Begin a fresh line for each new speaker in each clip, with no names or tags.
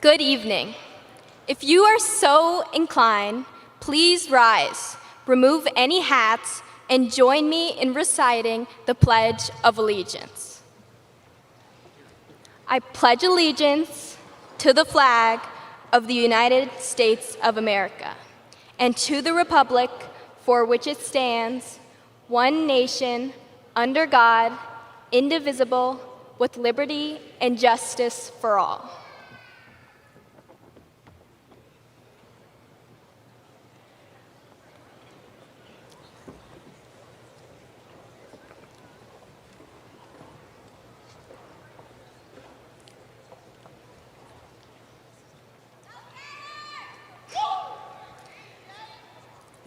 Good evening. If you are so inclined, please rise, remove any hats, and join me in reciting the Pledge of Allegiance. I pledge allegiance to the flag of the United States of America and to the republic for which it stands, one nation, under God, indivisible, with liberty and justice for all.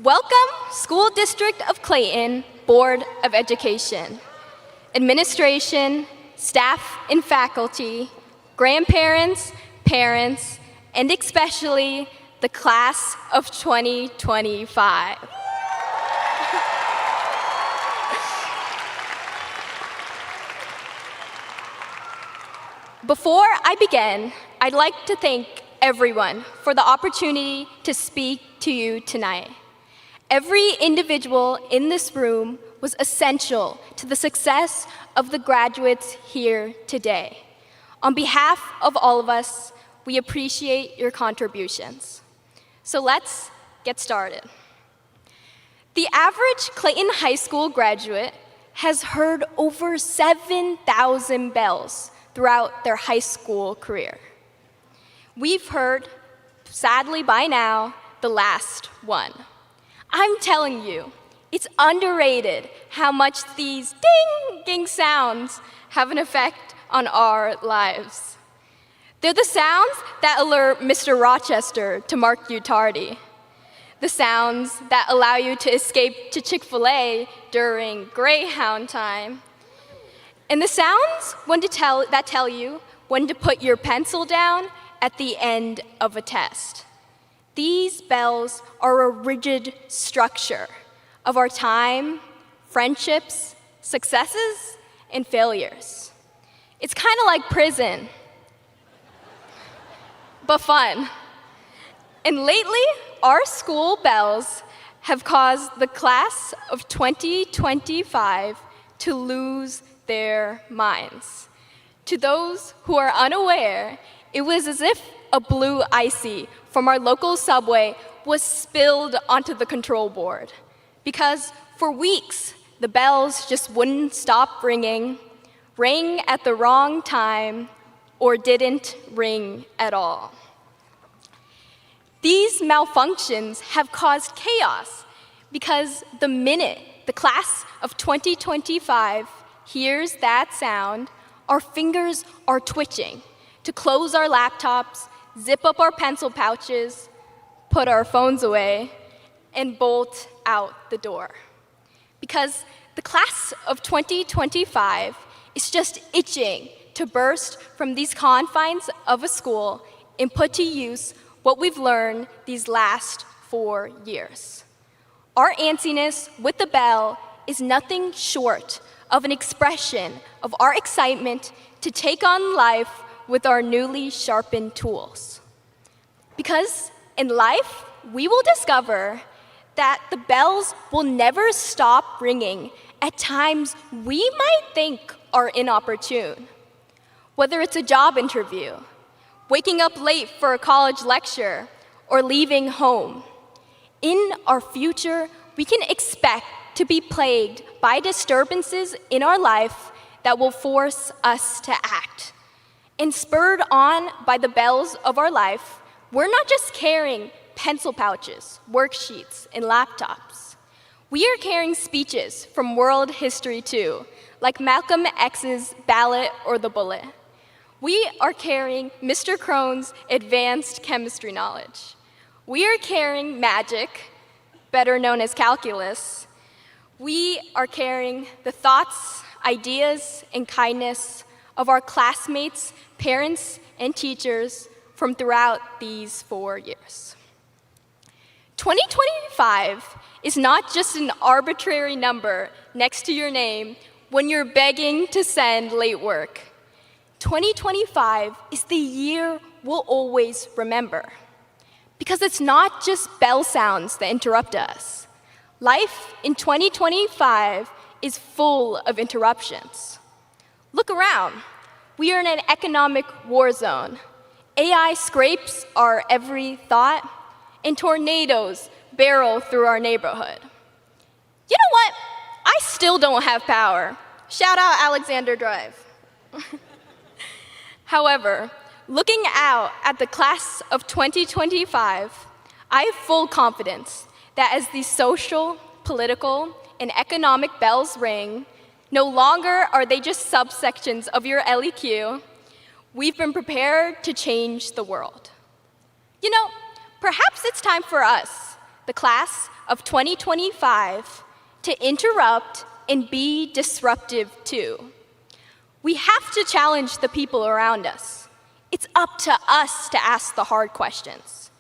Welcome, School District of Clayton Board of Education, administration, staff and faculty, grandparents, parents, and especially the class of 2025. Before I begin, I'd like to thank everyone for the opportunity to speak to you tonight. Every individual in this room was essential to the success of the graduates here today. On behalf of all of us, we appreciate your contributions. So let's get started. The average Clayton High School graduate has heard over 7,000 bells throughout their high school career. We've heard, sadly by now, the last one. I'm telling you, it's underrated how much these ding-ding sounds have an effect on our lives. They're the sounds that alert Mr. Rochester to mark you tardy. The sounds that allow you to escape to Chick-fil-A during Greyhound time. And the sounds that tell you when to put your pencil down at the end of a test. These bells are a rigid structure of our time, friendships, successes, and failures. It's kind of like prison, but fun. And lately, our school bells have caused the class of 2025 to lose their minds. To those who are unaware, it was as if a blue icy from our local subway was spilled onto the control board. Because for weeks, the bells just wouldn't stop ringing, rang at the wrong time, or didn't ring at all. These malfunctions have caused chaos because the minute the class of 2025 hears that sound, our fingers are twitching to close our laptops, zip up our pencil pouches, put our phones away, and bolt out the door. Because the class of 2025 is just itching to burst from these confines of a school and put to use what we've learned these last 4 years. Our antsiness with the bell is nothing short of an expression of our excitement to take on life with our newly sharpened tools. Because in life, we will discover that the bells will never stop ringing at times we might think are inopportune. Whether it's a job interview, waking up late for a college lecture, or leaving home. In our future, we can expect to be plagued by disturbances in our life that will force us to act. And spurred on by the bells of our life, we're not just carrying pencil pouches, worksheets, and laptops. We are carrying speeches from world history too, like Malcolm X's ballot or the bullet. We are carrying Mr. Crone's advanced chemistry knowledge. We are carrying magic, better known as calculus. We are carrying the thoughts, ideas, and kindness of our classmates, parents, and teachers from throughout these 4 years. 2025 is not just an arbitrary number next to your name when you're begging to send late work. 2025 is the year we'll always remember. Because it's not just bell sounds that interrupt us. Life in 2025 is full of interruptions. Look around. We are in an economic war zone. AI scrapes our every thought, and tornadoes barrel through our neighborhood. You know what? I still don't have power. Shout out Alexander Drive. However, looking out at the class of 2025, I have full confidence that as the social, political, and economic bells ring, no longer are they just subsections of your LEQ. We've been prepared to change the world. You know, perhaps it's time for us, the class of 2025, to interrupt and be disruptive too. We have to challenge the people around us. It's up to us to ask the hard questions.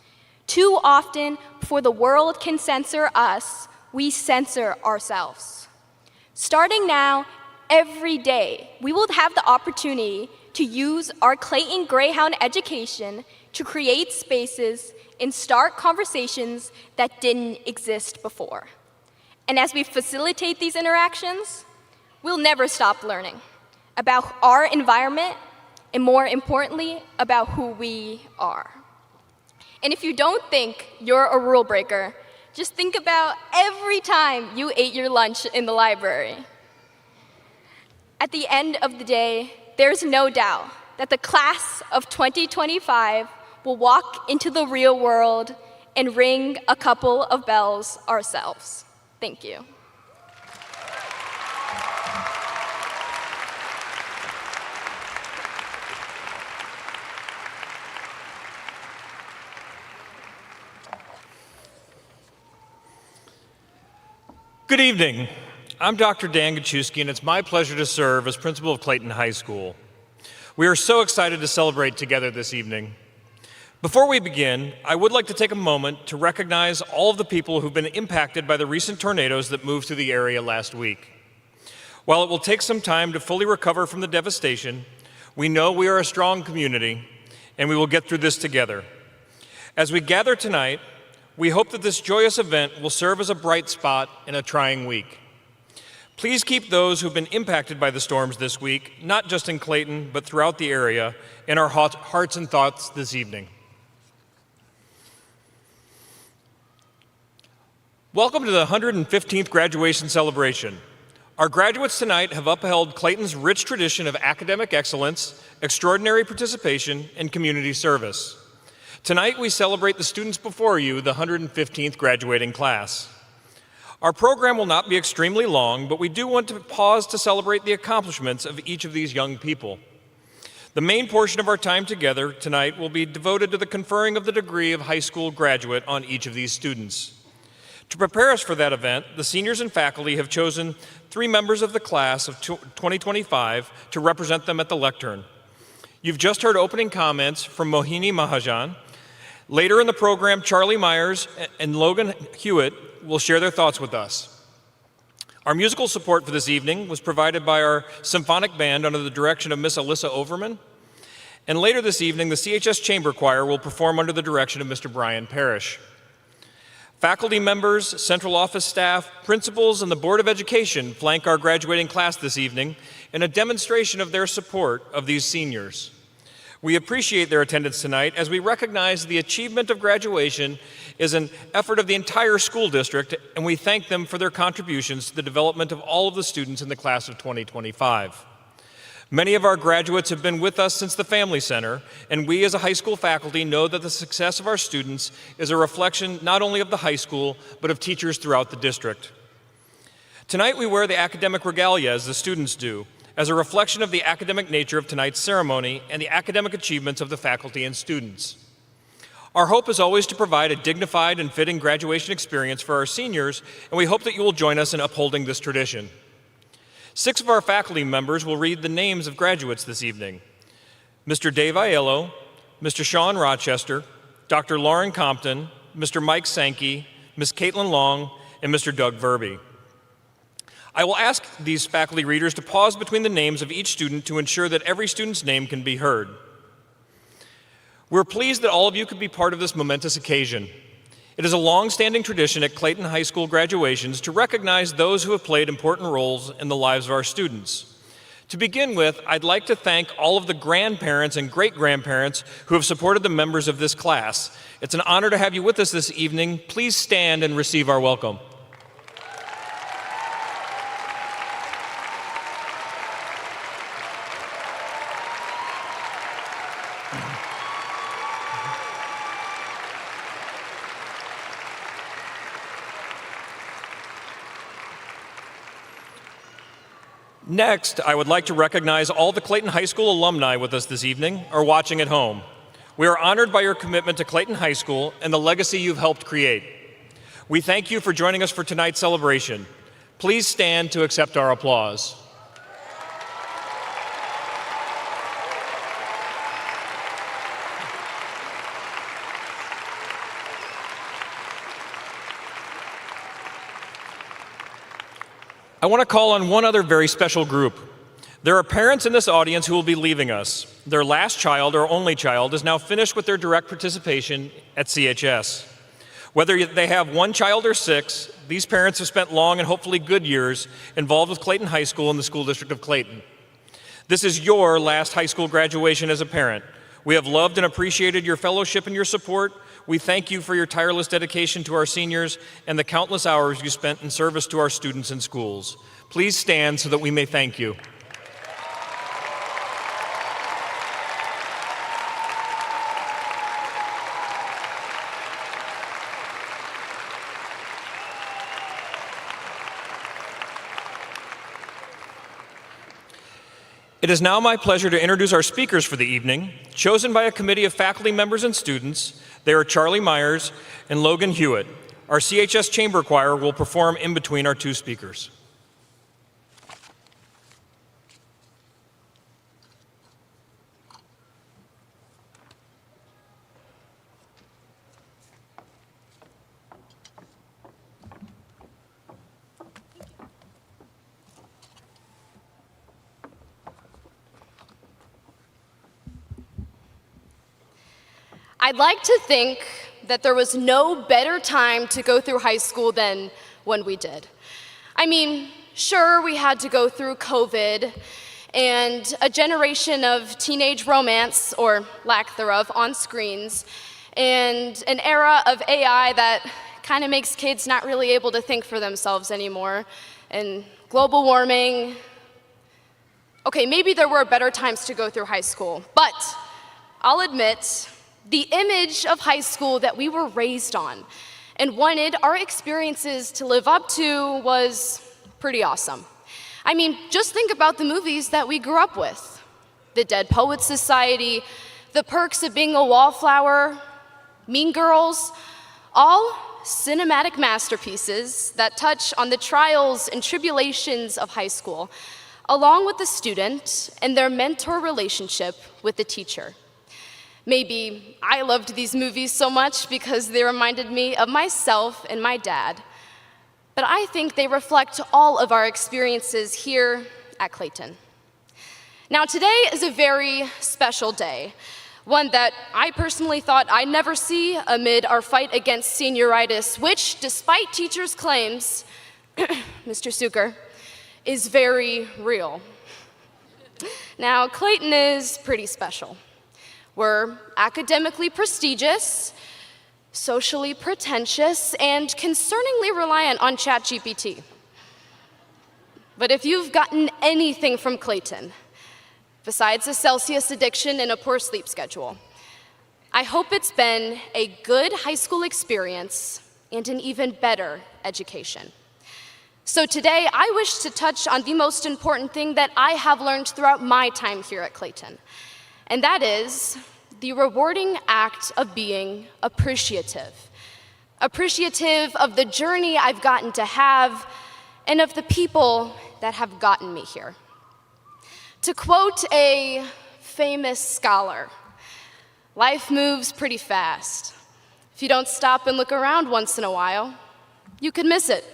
Too often, before the world can censor us, we censor ourselves. Starting now, every day, we will have the opportunity to use our Clayton Greyhound education to create spaces and start conversations that didn't exist before. And as we facilitate these interactions, we'll never stop learning about our environment and, more importantly, about who we are. And if you don't think you're a rule breaker, just think about every time you ate your lunch in the library. At the end of the day, there's no doubt that the class of 2025 will walk into the real world and ring a couple of bells ourselves. Thank you.
Good evening. I'm Dr. Dan Gachewski, and it's my pleasure to serve as principal of Clayton High School. We are so excited to celebrate together this evening. Before we begin, I would like to take a moment to recognize all of the people who've been impacted by the recent tornadoes that moved through the area last week. While it will take some time to fully recover from the devastation, we know we are a strong community, and we will get through this together. As we gather tonight, we hope that this joyous event will serve as a bright spot in a trying week. Please keep those who've been impacted by the storms this week, not just in Clayton, but throughout the area, in our hearts and thoughts this evening. Welcome to the 115th graduation celebration. Our graduates tonight have upheld Clayton's rich tradition of academic excellence, extraordinary participation, and community service. Tonight we celebrate the students before you, the 115th graduating class. Our program will not be extremely long, but we do want to pause to celebrate the accomplishments of each of these young people. The main portion of our time together tonight will be devoted to the conferring of the degree of high school graduate on each of these students. To prepare us for that event, the seniors and faculty have chosen 3 members of the class of 2025 to represent them at the lectern. You've just heard opening comments from Mohini Mahajan. Later in the program, Charlie Myers and Logan Hewitt will share their thoughts with us. Our musical support for this evening was provided by our symphonic band under the direction of Miss Alyssa Overman. And later this evening, the CHS Chamber Choir will perform under the direction of Mr. Brian Parrish. Faculty members, central office staff, principals, and the Board of Education flank our graduating class this evening in a demonstration of their support of these seniors. We appreciate their attendance tonight as we recognize the achievement of graduation is an effort of the entire school district, and we thank them for their contributions to the development of all of the students in the class of 2025. Many of our graduates have been with us since the Family Center, and we as a high school faculty know that the success of our students is a reflection not only of the high school, but of teachers throughout the district. Tonight we wear the academic regalia as the students do, as a reflection of the academic nature of tonight's ceremony and the academic achievements of the faculty and students. Our hope is always to provide a dignified and fitting graduation experience for our seniors, and we hope that you will join us in upholding this tradition. 6 of our faculty members will read the names of graduates this evening. Mr. Dave Aiello, Mr. Sean Rochester, Dr. Lauren Compton, Mr. Mike Sankey, Ms. Caitlin Long, and Mr. Doug Verby. I will ask these faculty readers to pause between the names of each student to ensure that every student's name can be heard. We're pleased that all of you could be part of this momentous occasion. It is a long-standing tradition at Clayton High School graduations to recognize those who have played important roles in the lives of our students. To begin with, I'd like to thank all of the grandparents and great-grandparents who have supported the members of this class. It's an honor to have you with us this evening. Please stand and receive our welcome. Next, I would like to recognize all the Clayton High School alumni with us this evening or watching at home. We are honored by your commitment to Clayton High School and the legacy you've helped create. We thank you for joining us for tonight's celebration. Please stand to accept our applause. I want to call on one other very special group. There are parents in this audience who will be leaving us. Their last child or only child is now finished with their direct participation at CHS. Whether they have one child or 6, these parents have spent long and hopefully good years involved with Clayton High School and the School District of Clayton. This is your last high school graduation as a parent. We have loved and appreciated your fellowship and your support. We thank you for your tireless dedication to our seniors and the countless hours you spent in service to our students and schools. Please stand so that we may thank you. It is now my pleasure to introduce our speakers for the evening, chosen by a committee of faculty members and students. They are Charlie Myers and Logan Hewitt. Our CHS Chamber Choir will perform in between our 2 speakers.
I'd like to think that there was no better time to go through high school than when we did. I mean, sure, we had to go through COVID and a generation of teenage romance, or lack thereof, on screens, and an era of AI that kind of makes kids not really able to think for themselves anymore, and global warming. Okay, maybe there were better times to go through high school, but I'll admit, the image of high school that we were raised on and wanted our experiences to live up to was pretty awesome. I mean, just think about the movies that we grew up with. The Dead Poets Society, The Perks of Being a Wallflower, Mean Girls, all cinematic masterpieces that touch on the trials and tribulations of high school, along with the student and their mentor relationship with the teacher. Maybe I loved these movies so much because they reminded me of myself and my dad, but I think they reflect all of our experiences here at Clayton. Now, today is a very special day, one that I personally thought I'd never see amid our fight against senioritis, which, despite teachers' claims, Mr. Suker, is very real. Now, Clayton is pretty special. We're academically prestigious, socially pretentious, and concerningly reliant on ChatGPT. But if you've gotten anything from Clayton, besides a Celsius addiction and a poor sleep schedule, I hope it's been a good high school experience and an even better education. So today, I wish to touch on the most important thing that I have learned throughout my time here at Clayton, and that is the rewarding act of being appreciative. Appreciative of the journey I've gotten to have and of the people that have gotten me here. To quote a famous scholar, life moves pretty fast. If you don't stop and look around once in a while, you could miss it.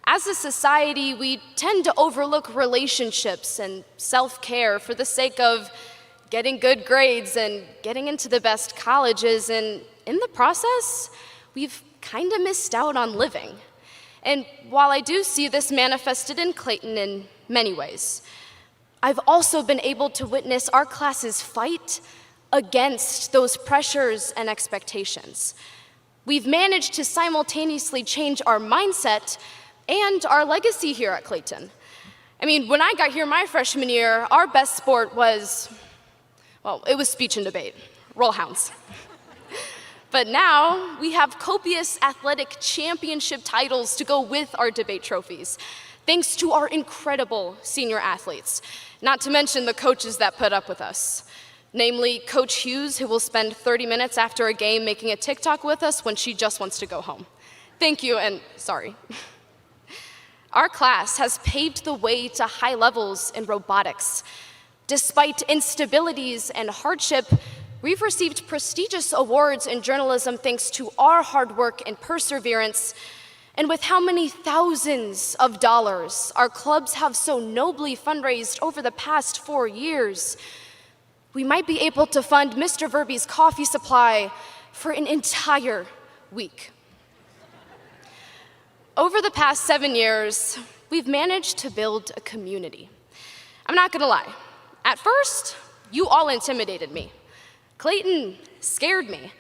As a society, we tend to overlook relationships and self-care for the sake of getting good grades and getting into the best colleges, and in the process, we've kind of missed out on living. And while I do see this manifested in Clayton in many ways, I've also been able to witness our classes fight against those pressures and expectations. We've managed to simultaneously change our mindset and our legacy here at Clayton. I mean, when I got here my freshman year, our best sport was, well, it was speech and debate, roll hounds. But now we have copious athletic championship titles to go with our debate trophies, thanks to our incredible senior athletes, not to mention the coaches that put up with us. Namely, Coach Hughes, who will spend 30 minutes after a game making a TikTok with us when she just wants to go home. Thank you, and sorry. Our class has paved the way to high levels in robotics. Despite instabilities and hardship, we've received prestigious awards in journalism thanks to our hard work and perseverance. And with how many thousands of dollars our clubs have so nobly fundraised over the past 4 years, we might be able to fund Mr. Verby's coffee supply for an entire week. Over the past 7 years, we've managed to build a community. I'm not gonna lie, at first, you all intimidated me. Clayton scared me.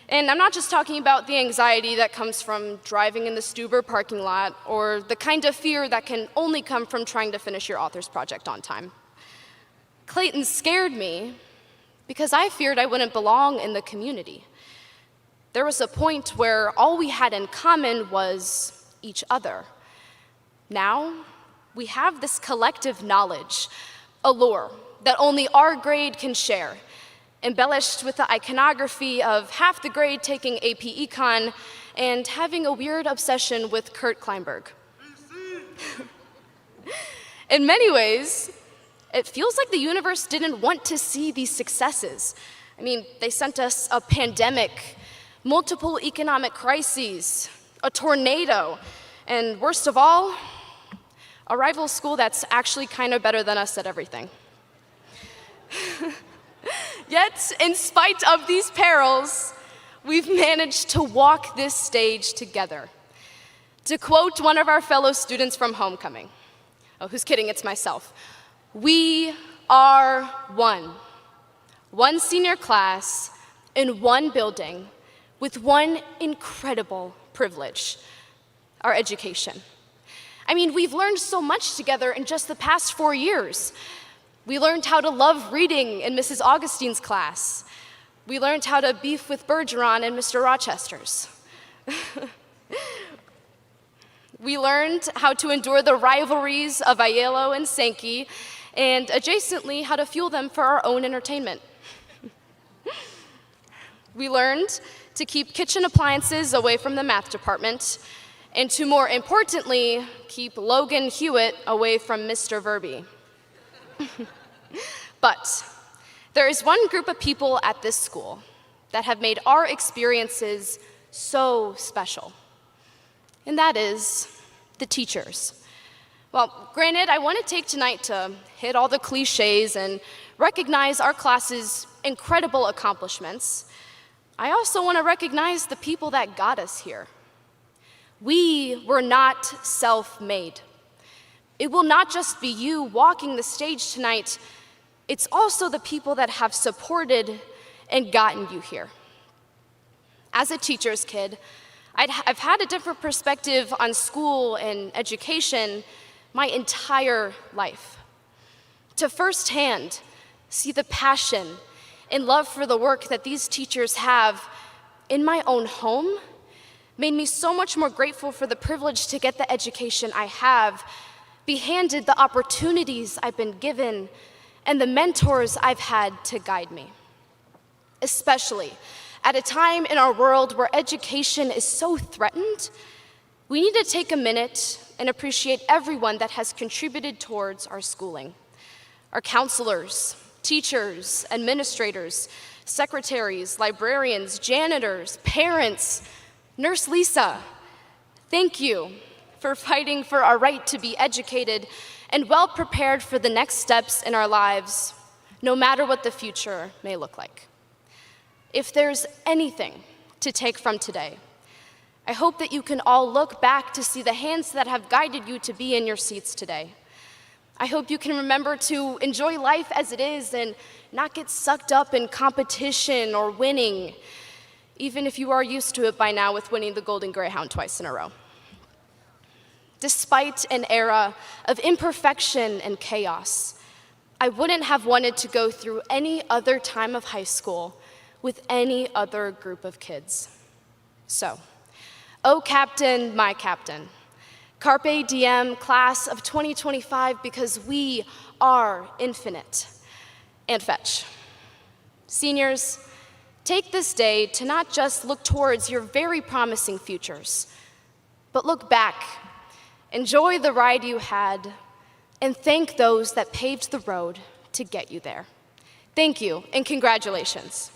And I'm not just talking about the anxiety that comes from driving in the Stuber parking lot or the kind of fear that can only come from trying to finish your author's project on time. Clayton scared me because I feared I wouldn't belong in the community. There was a point where all we had in common was each other. Now, we have this collective knowledge, a lore that only our grade can share, embellished with the iconography of half the grade taking AP Econ and having a weird obsession with Kurt Kleinberg. In many ways, it feels like the universe didn't want to see these successes. I mean, they sent us a pandemic, multiple economic crises, a tornado, and worst of all, a rival school that's actually kind of better than us at everything. Yet, in spite of these perils, we've managed to walk this stage together. To quote one of our fellow students from homecoming, oh, who's kidding, it's myself. We are one. One senior class in one building with one incredible privilege, our education. I mean, we've learned so much together in just the past 4 years. We learned how to love reading in Mrs. Augustine's class. We learned how to beef with Bergeron in Mr. Rochester's. We learned how to endure the rivalries of Aiello and Sankey, and adjacently, how to fuel them for our own entertainment. We learned to keep kitchen appliances away from the math department, and to more importantly, keep Logan Hewitt away from Mr. Verby. But there is one group of people at this school that have made our experiences so special, and that is the teachers. Well, granted, I want to take tonight to hit all the cliches and recognize our class's incredible accomplishments. I also want to recognize the people that got us here. We were not self-made. It will not just be you walking the stage tonight, it's also the people that have supported and gotten you here. As a teacher's kid, I've had a different perspective on school and education my entire life. To firsthand see the passion and love for the work that these teachers have in my own home made me so much more grateful for the privilege to get the education I have, be handed the opportunities I've been given, and the mentors I've had to guide me. Especially at a time in our world where education is so threatened, we need to take a minute and appreciate everyone that has contributed towards our schooling. Our counselors, teachers, administrators, secretaries, librarians, janitors, parents, Nurse Lisa, thank you
for fighting for our right to be educated and well prepared for the next steps in our lives, no matter what the future may look like. If there's anything to take from today, I hope that you can all look back to see the hands that have guided you to be in your seats today. I hope you can remember to enjoy life as it is and not get sucked up in competition or winning, even if you are used to it by now with winning the Golden Greyhound twice in a row. Despite an era of imperfection and chaos, I wouldn't have wanted to go through any other time of high school with any other group of kids. So, oh Captain, my Captain, Carpe Diem, class of 2025, because we are infinite. And fetch. Seniors, take this day to not just look towards your very promising futures, but look back, enjoy the ride you had, and thank those that paved the road to get you there. Thank you, and congratulations.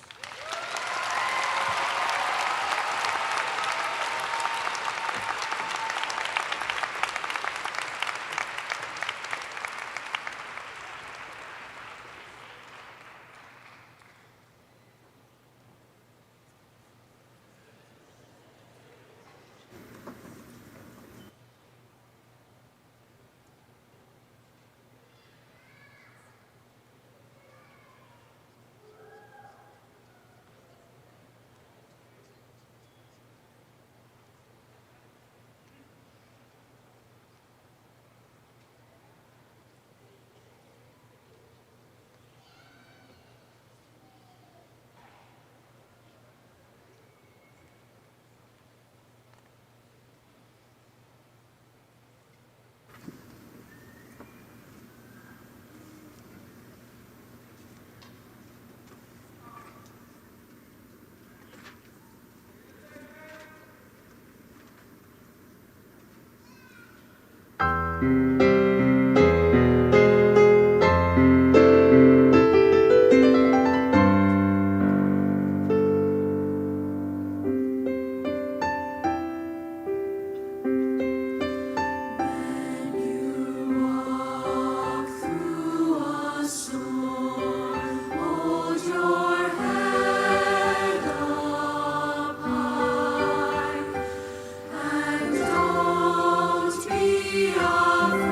Be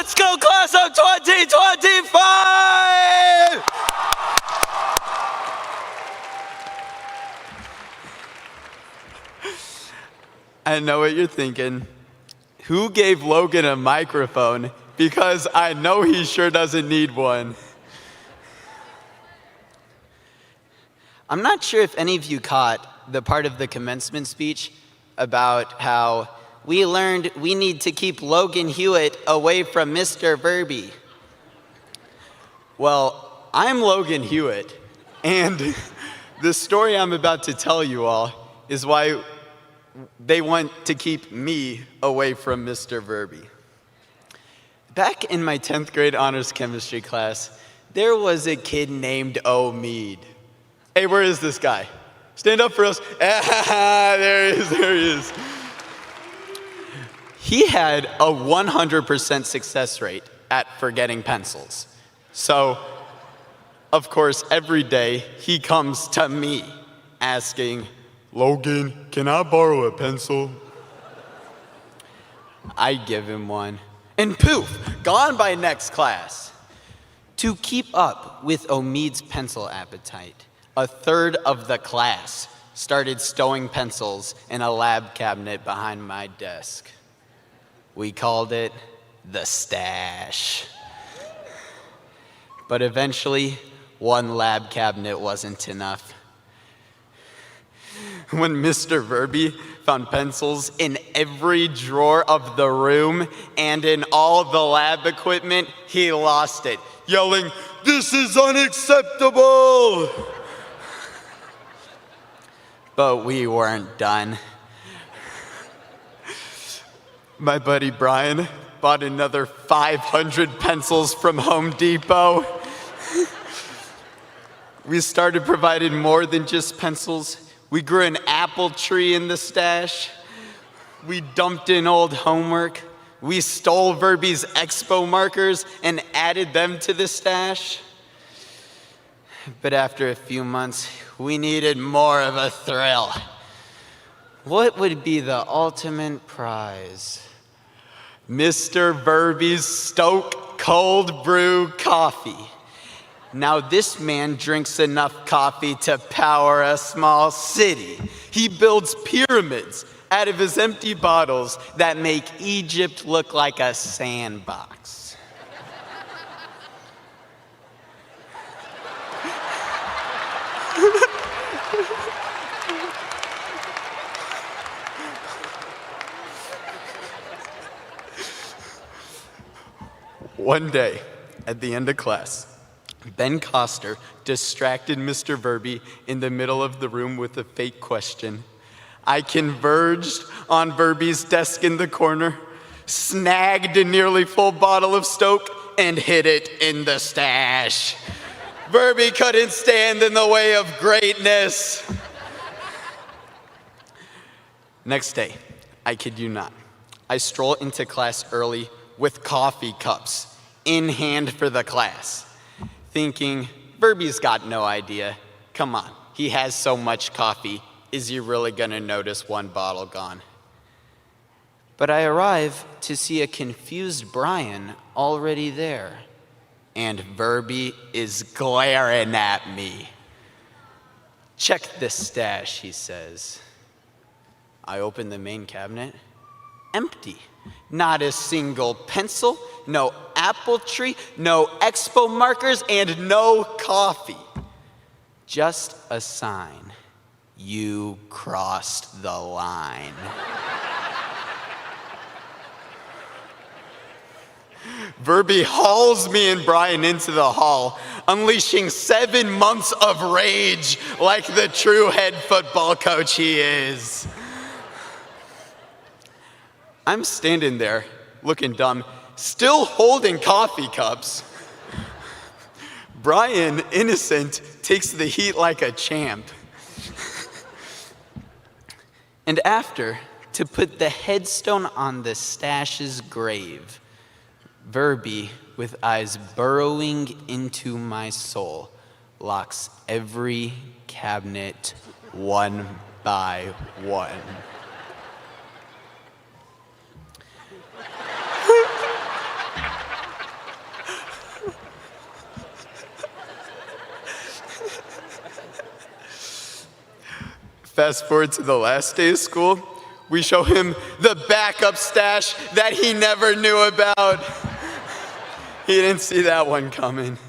Let's go, class of 2025! I know what you're thinking. Who gave Logan a microphone? Because I know he sure doesn't need one. I'm not sure if any of you caught the part of the commencement speech about how we learned we need to keep Logan Hewitt away from Mr. Verby. Well, I'm Logan Hewitt, and the story I'm about to tell you all is why they want to keep me away from Mr. Verby. Back in my 10th grade honors chemistry class, there was a kid named Mead. Hey, where is this guy? Stand up for us. There he is. He had a 100% success rate at forgetting pencils. So, of course, every day he comes to me asking, Logan, can I borrow a pencil? I give him one, and poof, gone by next class. To keep up with Omid's pencil appetite, a third of the class started stowing pencils in a lab cabinet behind my desk. We called it the stash. But eventually, one lab cabinet wasn't enough. When Mr. Verby found pencils in every drawer of the room and in all the lab equipment, he lost it, yelling, "This is unacceptable!" But we weren't done. My buddy Brian bought another 500 pencils from Home Depot. We started providing more than just pencils. We grew an apple tree in the stash. We dumped in old homework. We stole Verby's Expo markers and added them to the stash. But after a few months, we needed more of a thrill. What would be the ultimate prize? Mr. Verby's Stoke Cold Brew Coffee. Now this man drinks enough coffee to power a small city. He builds pyramids out of his empty bottles that make Egypt look like a sandbox. One day, at the end of class, Ben Coster distracted Mr. Verby in the middle of the room with a fake question. I converged on Verby's desk in the corner, snagged a nearly full bottle of Stoke, and hid it in the stash. Verby couldn't stand in the way of greatness. Next day, I kid you not, I stroll into class early with coffee cups in hand for the class, thinking, Verby's got no idea. Come on, he has so much coffee. Is he really gonna notice one bottle gone? But I arrive to see a confused Brian already there, and Verby is glaring at me. Check this stash, he says. I open the main cabinet. Empty. Not a single pencil, no apple tree, no Expo markers, and no coffee. Just a sign. You crossed the line. Verby hauls me and Brian into the hall, unleashing 7 months of rage like the true head football coach he is. I'm standing there, looking dumb, still holding coffee cups. Brian, innocent, takes the heat like a champ. And after, to put the headstone on the stash's grave, Verby, with eyes burrowing into my soul, locks every cabinet one by one. Fast forward to the last day of school, we show him the backup stash that he never knew about. He didn't see that one coming.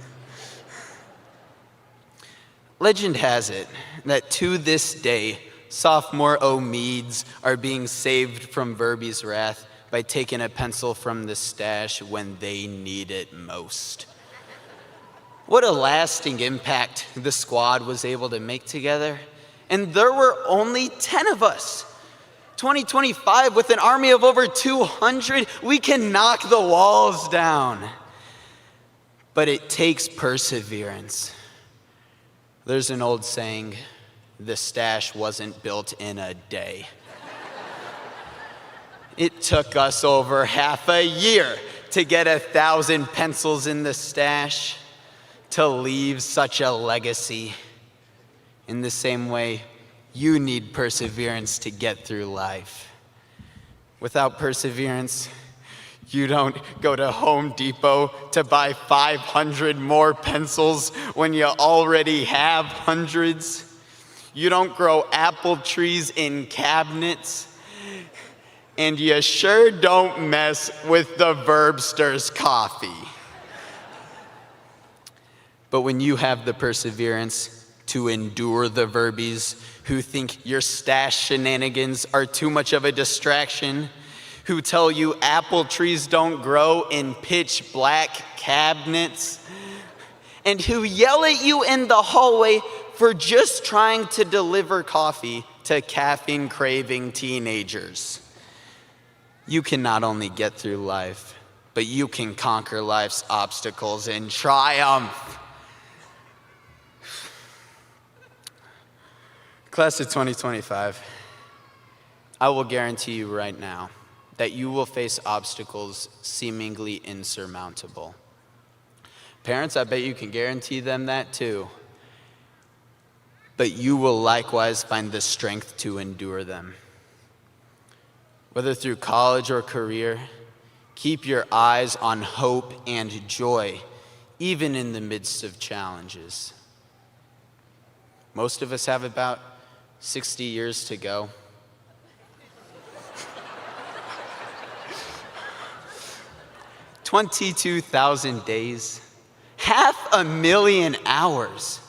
Legend has it that to this day, sophomore Omeeds are being saved from Verby's wrath by taking a pencil from the stash when they need it most. What a lasting impact the squad was able to make together. And there were only 10 of us. 2025, with an army of over 200, we can knock the walls down. But it takes perseverance. There's an old saying, the stash wasn't built in a day. It took us over half a year to get 1,000 pencils in the stash, to leave such a legacy. In the same way, you need perseverance to get through life. Without perseverance, you don't go to Home Depot to buy 500 more pencils when you already have hundreds. You don't grow apple trees in cabinets. And you sure don't mess with the Verbster's coffee. But when you have the perseverance to endure the Verbies who think your stash shenanigans are too much of a distraction, who tell you apple trees don't grow in pitch black cabinets, and who yell at you in the hallway for just trying to deliver coffee to caffeine-craving teenagers. You can not only get through life, but you can conquer life's obstacles in triumph. Class of 2025, I will guarantee you right now that you will face obstacles seemingly insurmountable. Parents, I bet you can guarantee them that too. But you will likewise find the strength to endure them. Whether through college or career, keep your eyes on hope and joy, even in the midst of challenges. Most of us have about 60 years to go. $22,000 days, 500,000 hours.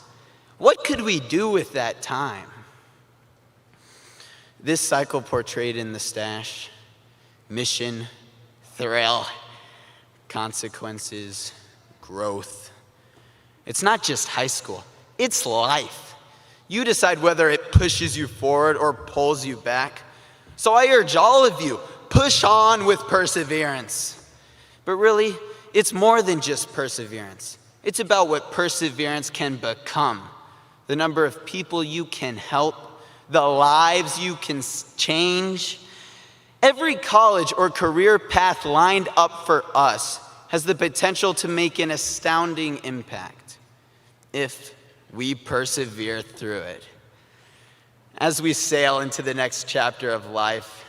What could we do with that time? This cycle portrayed in the stash: mission, thrill, consequences, growth. It's not just high school, it's life. You decide whether it pushes you forward or pulls you back. So I urge all of you, push on with perseverance. But really, it's more than just perseverance. It's about what perseverance can become. The number of people you can help, the lives you can change. Every college or career path lined up for us has the potential to make an astounding impact if we persevere through it. As we sail into the next chapter of life,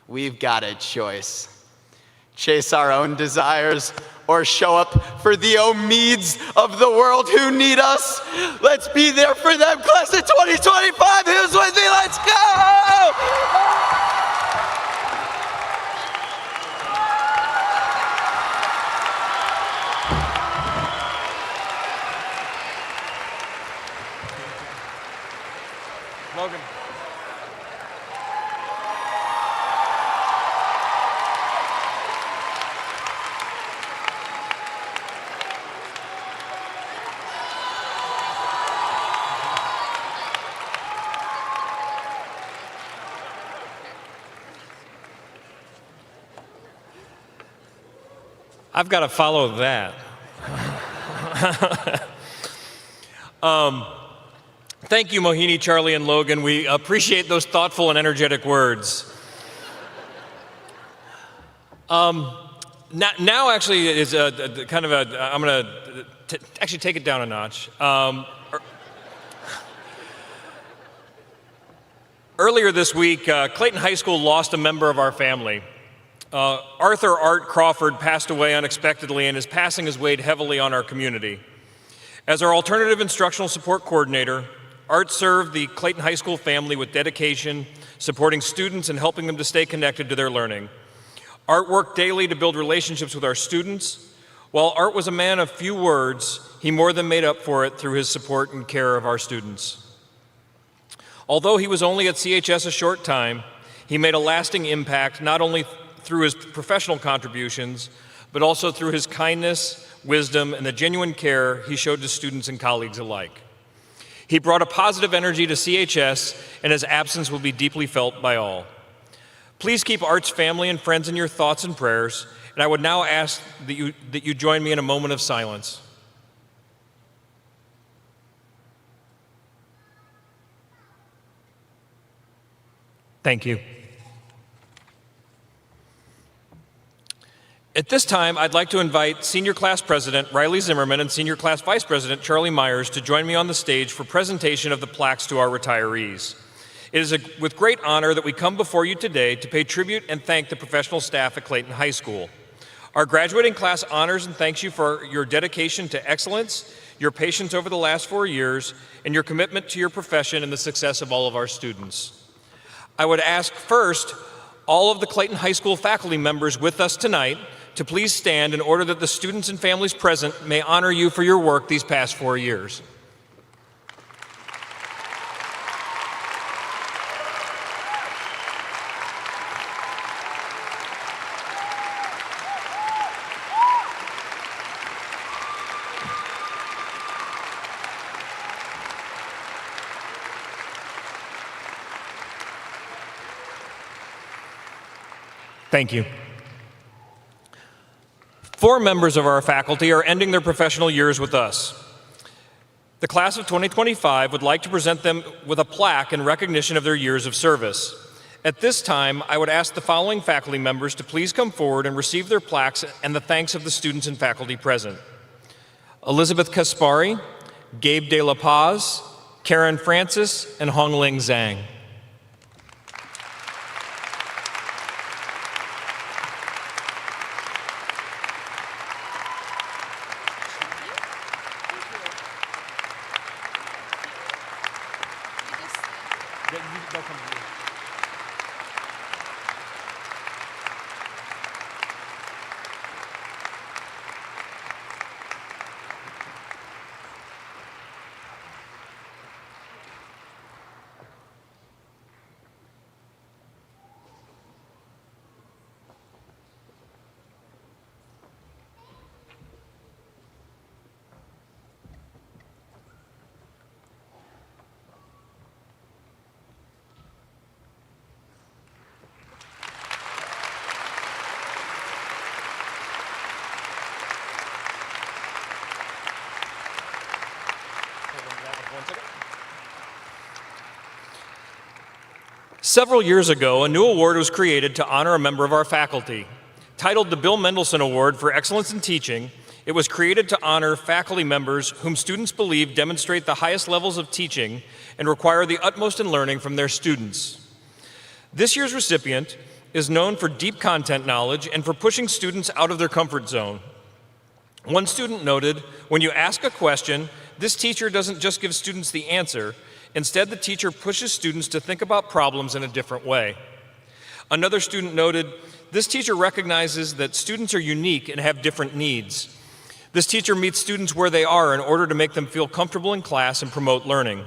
we've got a choice. Chase our own desires or show up for the Omeeds of the world who need us. Let's be there for them. Class of 2025, who's with me? Let's go!
Logan. I've got to follow that. Thank you, Mohini, Charlie, and Logan. We appreciate those thoughtful and energetic words. Now actually is a kind of a, I'm going to actually take it down a notch. Earlier this week, Clayton High School lost a member of our family. Arthur Art Crawford passed away unexpectedly, and his passing has weighed heavily on our community. As our alternative instructional support coordinator, Art served the Clayton High School family with dedication, supporting students and helping them to stay connected to their learning. Art worked daily to build relationships with our students. While Art was a man of few words, he more than made up for it through his support and care of our students. Although he was only at CHS a short time, he made a lasting impact not only through his professional contributions, but also through his kindness, wisdom, and the genuine care he showed to students and colleagues alike. He brought a positive energy to CHS, and his absence will be deeply felt by all. Please keep Art's family and friends in your thoughts and prayers, and I would now ask that you join me in a moment of silence. Thank you. At this time, I'd like to invite Senior Class President Riley Zimmerman and Senior Class Vice President Charlie Myers to join me on the stage for presentation of the plaques to our retirees. It is with great honor that we come before you today to pay tribute and thank the professional staff at Clayton High School. Our graduating class honors and thanks you for your dedication to excellence, your patience over the last 4 years, and your commitment to your profession and the success of all of our students. I would ask first all of the Clayton High School faculty members with us tonight to please stand in order that the students and families present may honor you for your work these past 4 years. Thank you. 4 members of our faculty are ending their professional years with us. The class of 2025 would like to present them with a plaque in recognition of their years of service. At this time, I would ask the following faculty members to please come forward and receive their plaques and the thanks of the students and faculty present. Elizabeth Kaspari, Gabe De La Paz, Karen Francis, and Hongling Zhang. Several years ago, a new award was created to honor a member of our faculty. Titled the Bill Mendelson Award for Excellence in Teaching, it was created to honor faculty members whom students believe demonstrate the highest levels of teaching and require the utmost in learning from their students. This year's recipient is known for deep content knowledge and for pushing students out of their comfort zone. One student noted, "When you ask a question, this teacher doesn't just give students the answer. Instead, the teacher pushes students to think about problems in a different way." Another student noted, "This teacher recognizes that students are unique and have different needs. This teacher meets students where they are in order to make them feel comfortable in class and promote learning.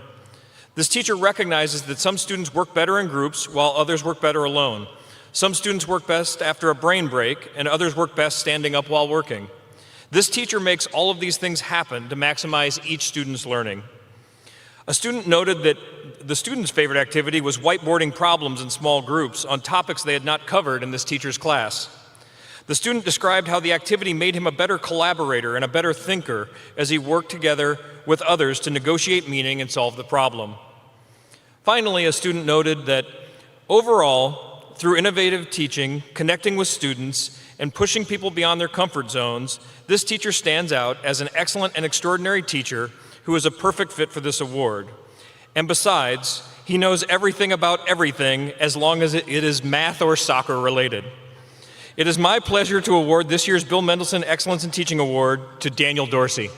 This teacher recognizes that some students work better in groups while others work better alone. Some students work best after a brain break and others work best standing up while working. This teacher makes all of these things happen to maximize each student's learning." A student noted that the student's favorite activity was whiteboarding problems in small groups on topics they had not covered in this teacher's class. The student described how the activity made him a better collaborator and a better thinker as he worked together with others to negotiate meaning and solve the problem. Finally, a student noted that overall, through innovative teaching, connecting with students, and pushing people beyond their comfort zones, this teacher stands out as an excellent and extraordinary teacher who is a perfect fit for this award. And besides, he knows everything about everything as long as it is math or soccer related. It is my pleasure to award this year's Bill Mendelson Excellence in Teaching Award to Daniel Dorsey.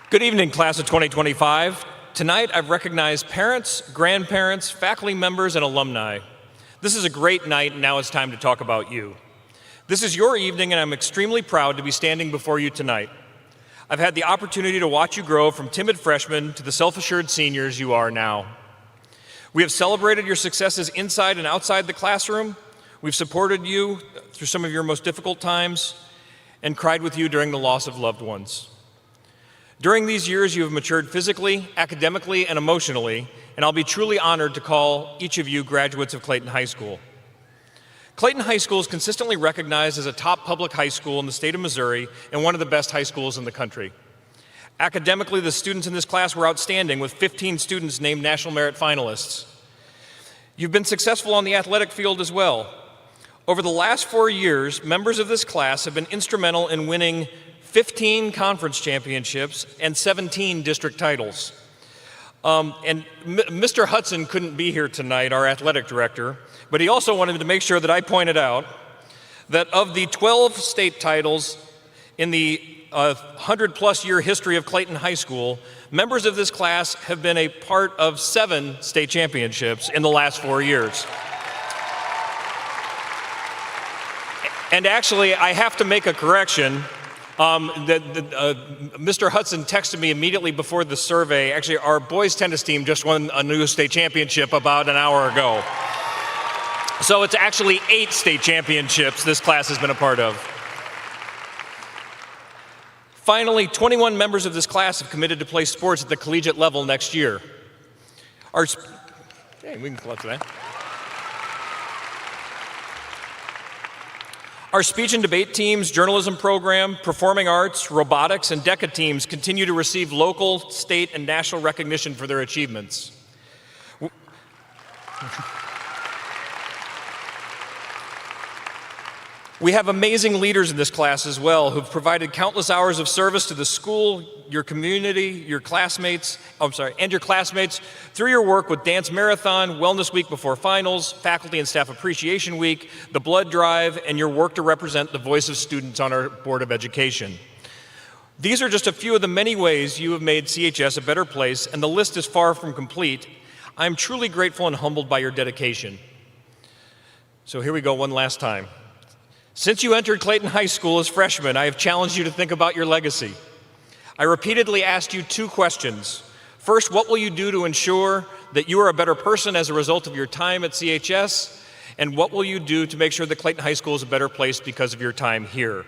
Good evening, class of 2025. Tonight, I've recognized parents, grandparents, faculty members, and alumni. This is a great night, and now it's time to talk about you. This is your evening, and I'm extremely proud to be standing before you tonight. I've had the opportunity to watch you grow from timid freshmen to the self-assured seniors you are now. We have celebrated your successes inside and outside the classroom. We've supported you through some of your most difficult times and cried with you during the loss of loved ones. During these years, you have matured physically, academically, and emotionally, and I'll be truly honored to call each of you graduates of Clayton High School. Clayton High School is consistently recognized as a top public high school in the state of Missouri and one of the best high schools in the country. Academically, the students in this class were outstanding, with 15 students named National Merit Finalists. You've been successful on the athletic field as well. Over the last 4 years, members of this class have been instrumental in winning 15 conference championships and 17 district titles. Mr. Hudson couldn't be here tonight, our athletic director, but he also wanted to make sure that I pointed out that of the 12 state titles in the 100-plus year history of Clayton High School, members of this class have been a part of 7 state championships in the last 4 years. And actually, I have to make a correction. Mr. Hudson texted me immediately before the survey. Actually, our boys tennis team just won a new state championship about an hour ago. So it's actually 8 state championships this class has been a part of. Finally, 21 members of this class have committed to play sports at the collegiate level next year. We can clap for that. Our speech and debate teams, journalism program, performing arts, robotics, and DECA teams continue to receive local, state, and national recognition for their achievements. We have amazing leaders in this class as well who've provided countless hours of service to the school, your community, your classmates, through your work with Dance Marathon, Wellness Week before finals, Faculty and Staff Appreciation Week, the Blood Drive, and your work to represent the voice of students on our Board of Education. These are just a few of the many ways you have made CHS a better place, and the list is far from complete. I am truly grateful and humbled by your dedication. So here we go one last time. Since you entered Clayton High School as freshmen, I have challenged you to think about your legacy. I repeatedly asked you 2 questions. First, what will you do to ensure that you are a better person as a result of your time at CHS? And what will you do to make sure that Clayton High School is a better place because of your time here?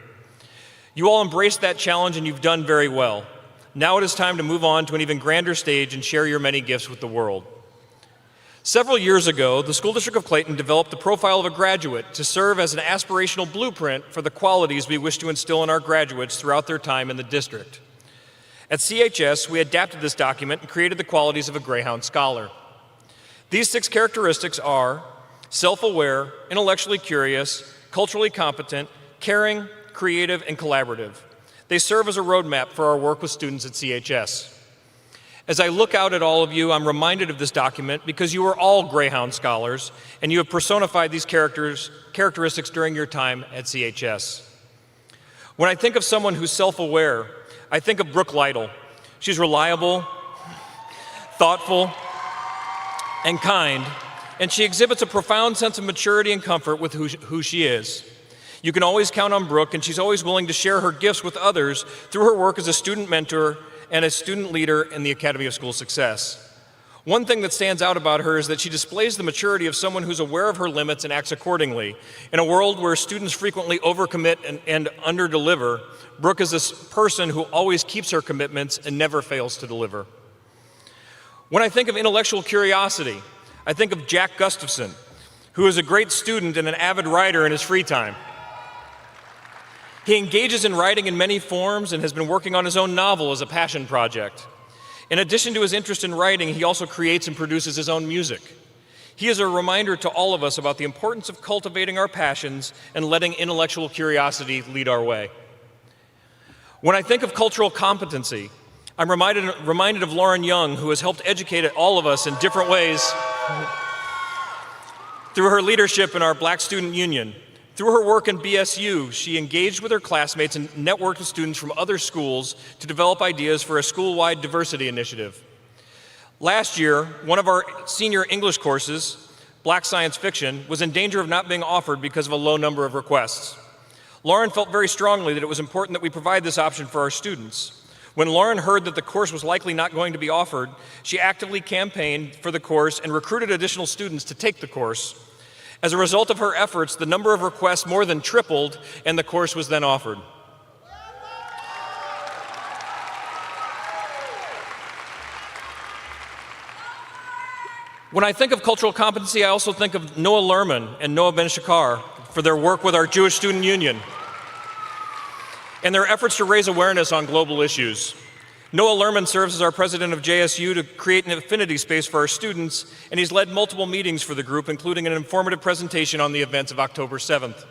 You all embraced that challenge and you've done very well. Now it is time to move on to an even grander stage and share your many gifts with the world. Several years ago, the School District of Clayton developed the profile of a graduate to serve as an aspirational blueprint for the qualities we wish to instill in our graduates throughout their time in the district. At CHS, we adapted this document and created the qualities of a Greyhound Scholar. These 6 characteristics are self-aware, intellectually curious, culturally competent, caring, creative, and collaborative. They serve as a roadmap for our work with students at CHS. As I look out at all of you, I'm reminded of this document because you are all Greyhound Scholars and you have personified these characteristics during your time at CHS. When I think of someone who's self-aware, I think of Brooke Lytle. She's reliable, thoughtful, and kind, and she exhibits a profound sense of maturity and comfort with who she is. You can always count on Brooke, and she's always willing to share her gifts with others through her work as a student mentor and a student leader in the Academy of School Success. One thing that stands out about her is that she displays the maturity of someone who's aware of her limits and acts accordingly. In a world where students frequently overcommit and underdeliver, Brooke is this person who always keeps her commitments and never fails to deliver. When I think of intellectual curiosity, I think of Jack Gustafson, who is a great student and an avid writer in his free time. He engages in writing in many forms and has been working on his own novel as a passion project. In addition to his interest in writing, he also creates and produces his own music. He is a reminder to all of us about the importance of cultivating our passions and letting intellectual curiosity lead our way. When I think of cultural competency, I'm reminded of Lauren Young, who has helped educate all of us in different ways through her leadership in our Black Student Union, Through her work in BSU, she engaged with her classmates and networked with students from other schools to develop ideas for a school-wide diversity initiative. Last year, one of our senior English courses, Black Science Fiction, was in danger of not being offered because of a low number of requests. Lauren felt very strongly that it was important that we provide this option for our students. When Lauren heard that the course was likely not going to be offered, she actively campaigned for the course and recruited additional students to take the course. As a result of her efforts, the number of requests more than tripled, and the course was then offered. When I think of cultural competency, I also think of Noah Lerman and Noah Ben-Shakar for their work with our Jewish Student Union and their efforts to raise awareness on global issues. Noah Lerman serves as our president of JSU to create an affinity space for our students, and he's led multiple meetings for the group, including an informative presentation on the events of October 7th.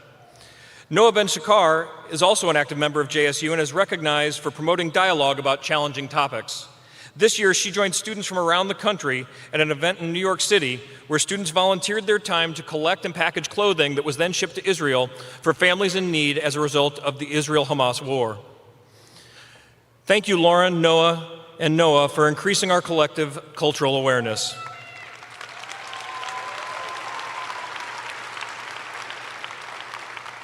Noah Ben-Shakar is also an active member of JSU and is recognized for promoting dialogue about challenging topics. This year, she joined students from around the country at an event in New York City where students volunteered their time to collect and package clothing that was then shipped to Israel for families in need as a result of the Israel-Hamas war. Thank you, Lauren, Noah, and Noah for increasing our collective cultural awareness.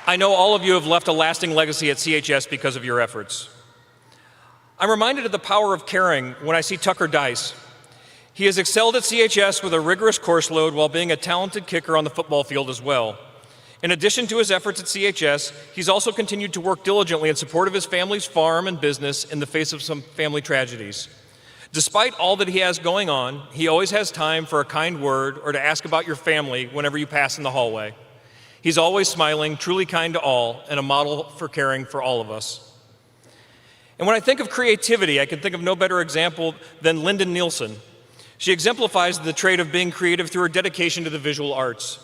I know all of you have left a lasting legacy at CHS because of your efforts. I'm reminded of the power of caring when I see Tucker Dice. He has excelled at CHS with a rigorous course load while being a talented kicker on the football field as well. In addition to his efforts at CHS, he's also continued to work diligently in support of his family's farm and business in the face of some family tragedies. Despite all that he has going on, he always has time for a kind word or to ask about your family whenever you pass in the hallway. He's always smiling, truly kind to all, and a model for caring for all of us. And when I think of creativity, I can think of no better example than Lyndon Nielsen. She exemplifies the trait of being creative through her dedication to the visual arts.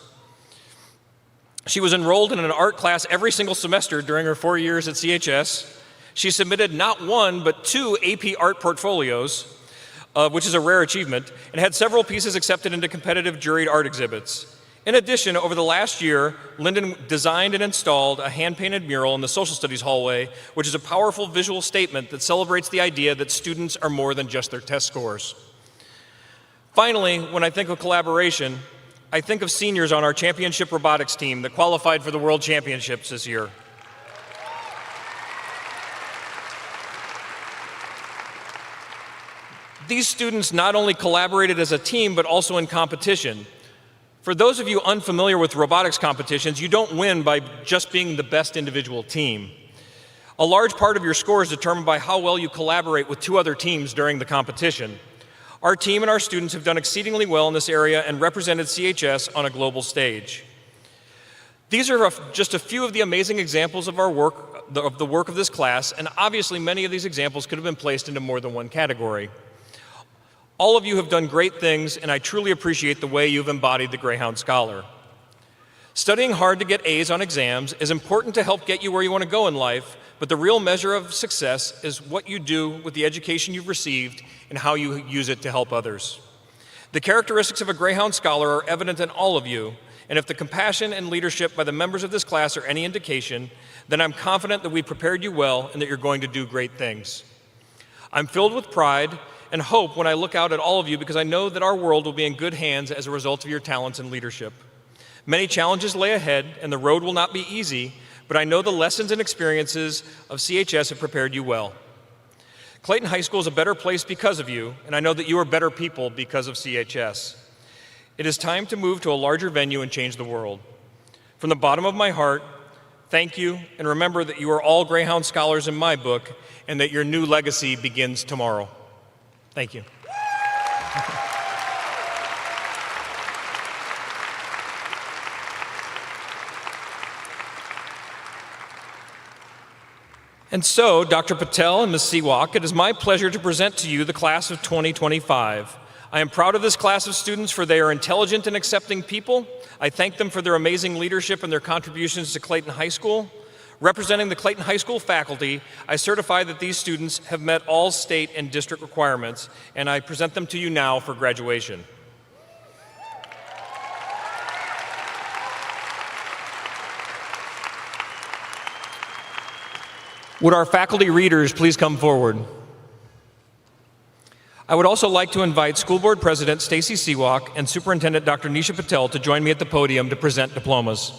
She was enrolled in an art class every single semester during her 4 years at CHS. She submitted not one, but 2 AP art portfolios, which is a rare achievement, and had several pieces accepted into competitive juried art exhibits. In addition, over the last year, Lyndon designed and installed a hand-painted mural in the social studies hallway, which is a powerful visual statement that celebrates the idea that students are more than just their test scores. Finally, when I think of collaboration, I think of seniors on our championship robotics team that qualified for the World Championships this year. These students not only collaborated as a team, but also in competition. For those of you unfamiliar with robotics competitions, you don't win by just being the best individual team. A large part of your score is determined by how well you collaborate with 2 other teams during the competition. Our team and our students have done exceedingly well in this area and represented CHS on a global stage. These are just a few of the amazing examples of our work, of the work of this class, and obviously many of these examples could have been placed into more than one category. All of you have done great things, and I truly appreciate the way you've embodied the Greyhound Scholar. Studying hard to get A's on exams is important to help get you where you want to go in life, but the real measure of success is what you do with the education you've received and how you use it to help others. The characteristics of a Greyhound Scholar are evident in all of you, and if the compassion and leadership by the members of this class are any indication, then I'm confident that we prepared you well and that you're going to do great things. I'm filled with pride and hope when I look out at all of you because I know that our world will be in good hands as a result of your talents and leadership. Many challenges lay ahead and the road will not be easy, but I know the lessons and experiences of CHS have prepared you well. Clayton High School is a better place because of you, and I know that you are better people because of CHS. It is time to move to a larger venue and change the world. From the bottom of my heart, thank you, and remember that you are all Greyhound Scholars in my book, and that your new legacy begins tomorrow. Thank you. And so, Dr. Patel and Ms. Sewak, it is my pleasure to present to you the class of 2025. I am proud of this class of students for they are intelligent and accepting people. I thank them for their amazing leadership and their contributions to Clayton High School. Representing the Clayton High School faculty, I certify that these students have met all state and district requirements, and I present them to you now for graduation. Would our faculty readers please come forward? I would also like to invite School Board President Stacy Seawalk and Superintendent Dr. Nisha Patel to join me at the podium to present diplomas.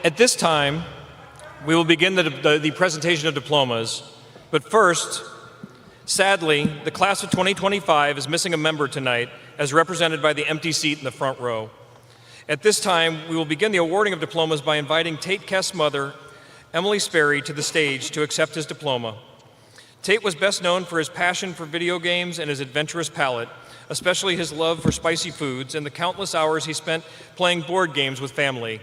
At this time, we will begin the presentation of diplomas. But first, sadly, the class of 2025 is missing a member tonight, as represented by the empty seat in the front row. At this time, we will begin the awarding of diplomas by inviting Tate Kest's mother, Emily Sperry, to the stage to accept his diploma. Tate was best known for his passion for video games and his adventurous palate, especially his love for spicy foods and the countless hours he spent playing board games with family.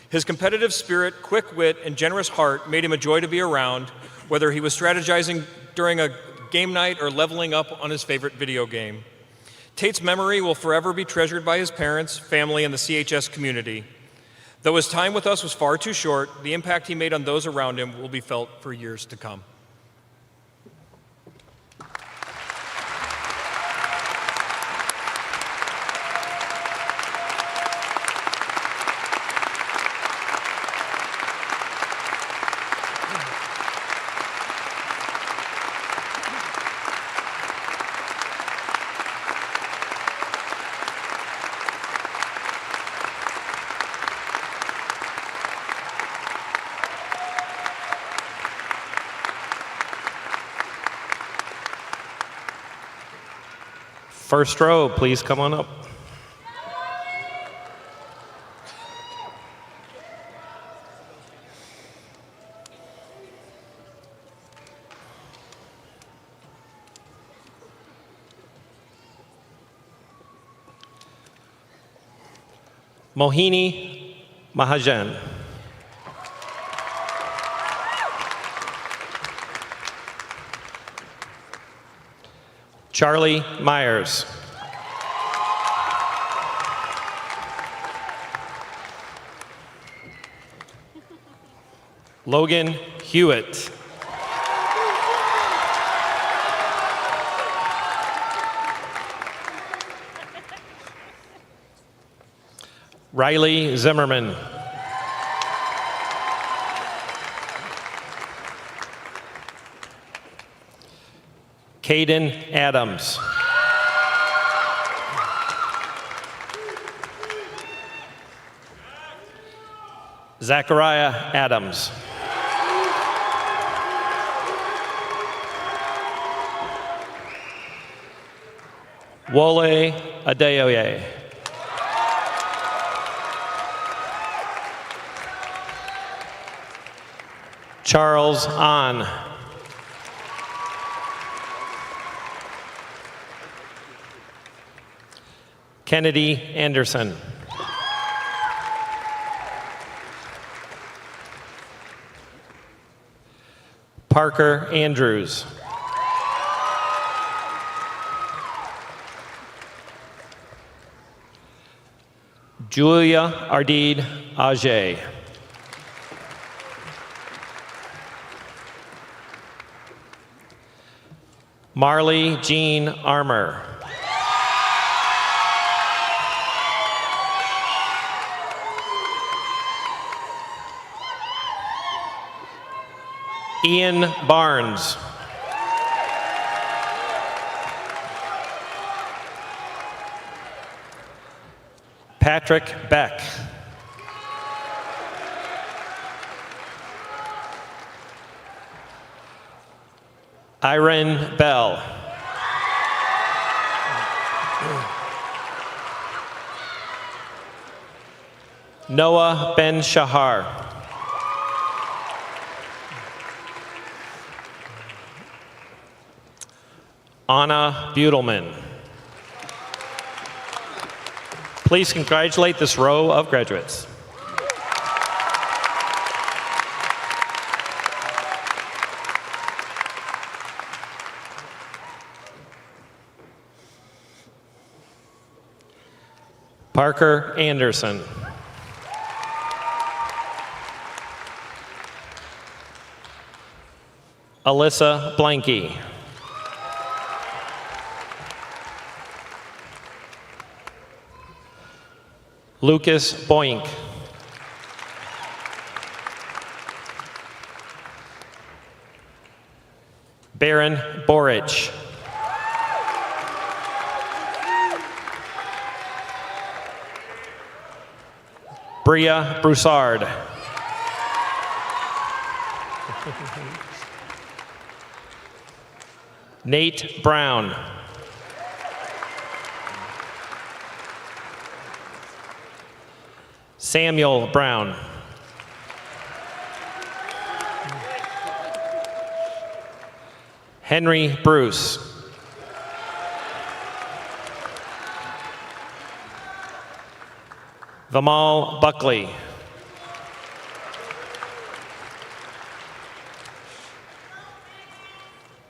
His competitive spirit, quick wit, and generous heart made him a joy to be around, whether he was strategizing during a game night or leveling up on his favorite video game. Tate's memory will forever be treasured by his parents, family, and the CHS community. Though his time with us was far too short, the impact he made on those around him will be felt for years to come.
First row, please come on up. Mohini Mahajan. Charlie Myers. Logan Hewitt. Riley Zimmerman. Caden Adams. Zachariah Adams. Wole Adeoye. Charles Ahn. Kennedy Anderson. Parker Andrews. Julia Ardid Ajay. Marley Jean Armour. Ian Barnes. Patrick Beck. Irene Bell. Noah Ben Shahar. Anna Butelman. Please congratulate this row of graduates. Parker Anderson. Alyssa Blanky. Lucas Boink. Baron Borich. Bria Broussard. Nate Brown. Samuel Brown. Henry Bruce. Vimal Buckley.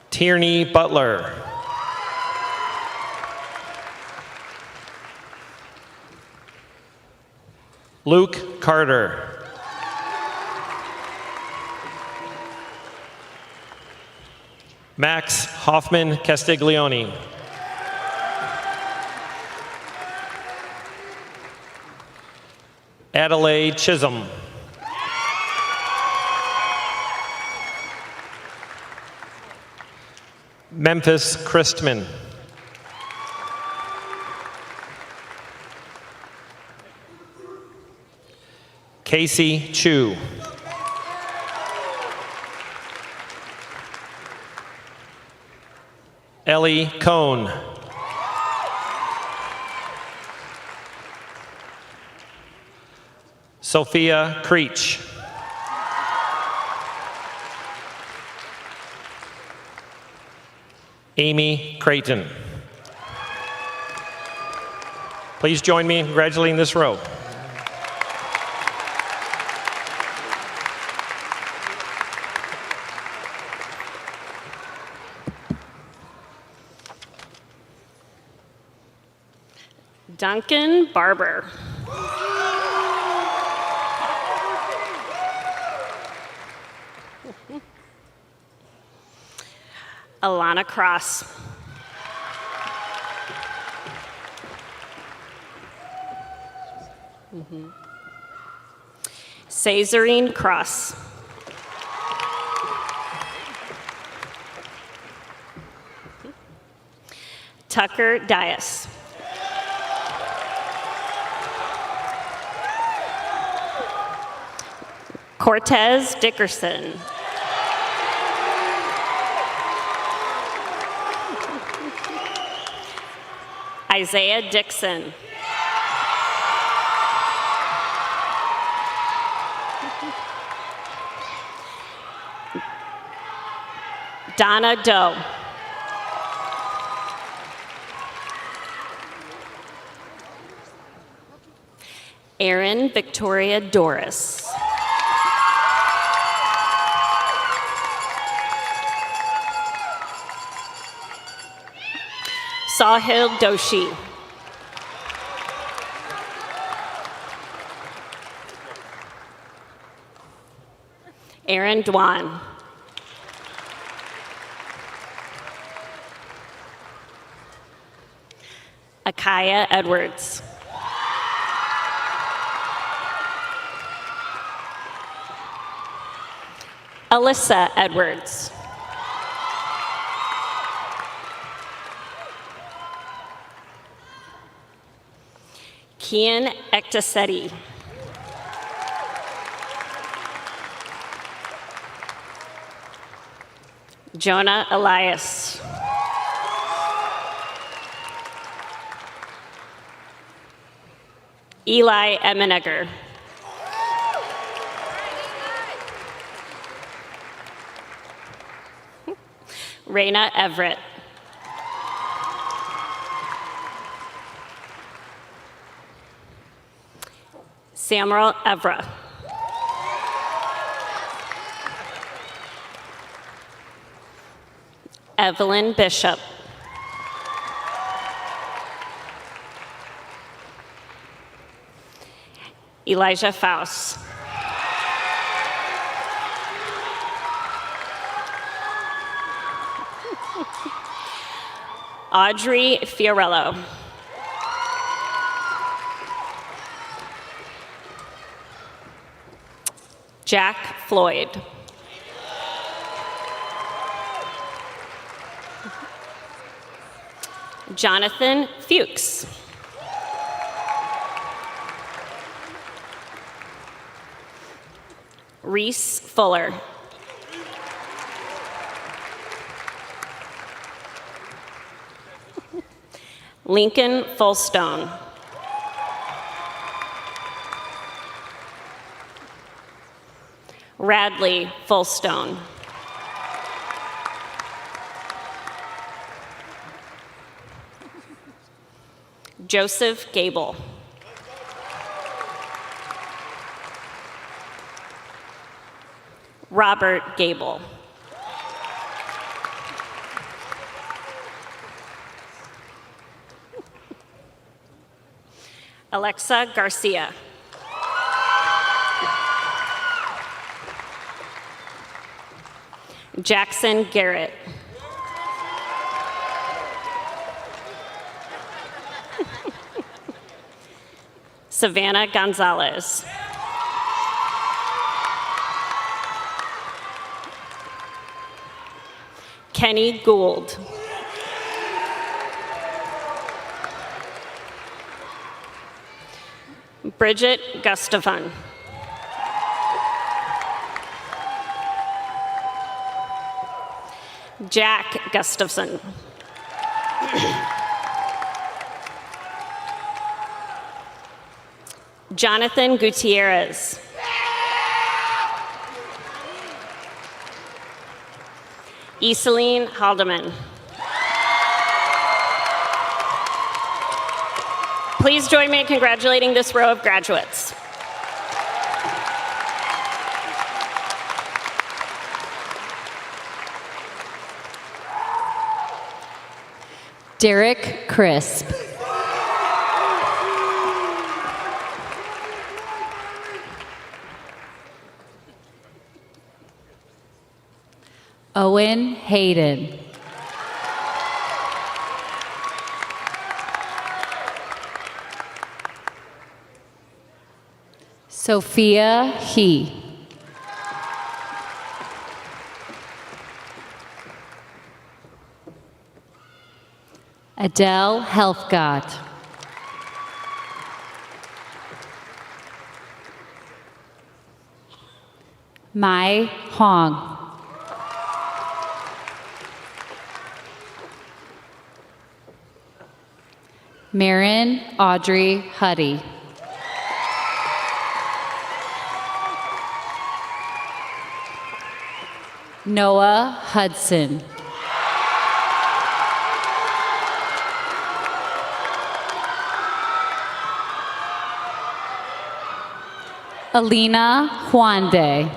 Tierney Butler. Luke Carter. Max Hoffman Castiglione. Adelaide Chisholm. Memphis Christman. Casey Chu. Ellie Cohn. Sophia Creech. Amy Clayton. Please join me in congratulating this row.
Duncan Barber. Alana Cross. Cesarine Cross. Tucker Dias. Cortez Dickerson. Isaiah Dixon. Donna Doe. Erin Victoria Doris. Sahil Doshi. Aaron Dwan. Akaya Edwards. Alyssa Edwards. Kian Ektasetti. Jonah Elias. Eli Emenegger. Raina Everett. Samuel Evra. Evelyn Bishop. Elijah Faust. Audrey Fiorello. Jack Floyd. Jonathan Fuchs. Reese Fuller. Lincoln Fullstone. Radley Fullstone. Joseph Gable. Robert Gable. Alexa Garcia. Jackson Garrett. Savannah Gonzalez. Kenny Gould. Bridget Gustafson. Jack Gustafson. Jonathan Gutierrez. Iseline Haldeman. Please join me in congratulating this row of graduates.
Derek Crisp. Owen Hayden. Sophia He. Adele Helfgott. Mai Hong. Marin Audrey Huddy. Noah Hudson. Alina Huande.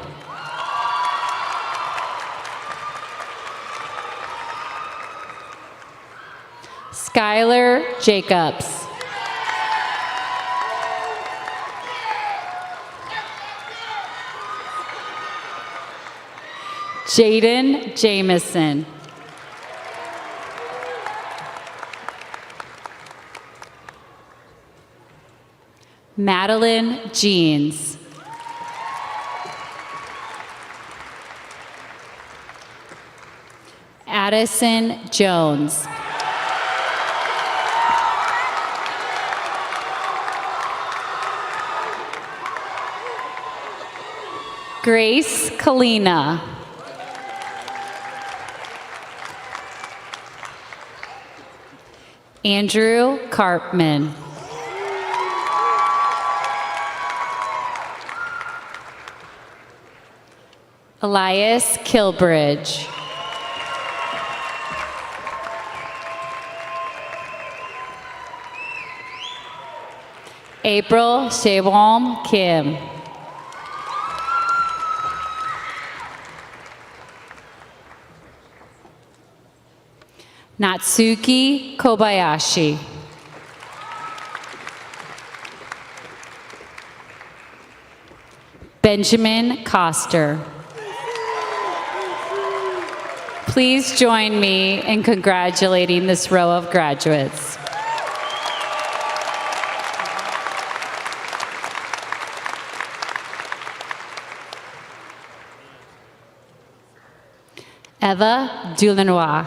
Skylar Jacobs. Jaden Jameson. Madeline Jeans. Addison Jones. Grace Kalina. Andrew Karpman. Elias Kilbridge. April Shewom Kim. Natsuki Kobayashi. Benjamin Coster. Please join me in congratulating this row of graduates. Eva Dulanois.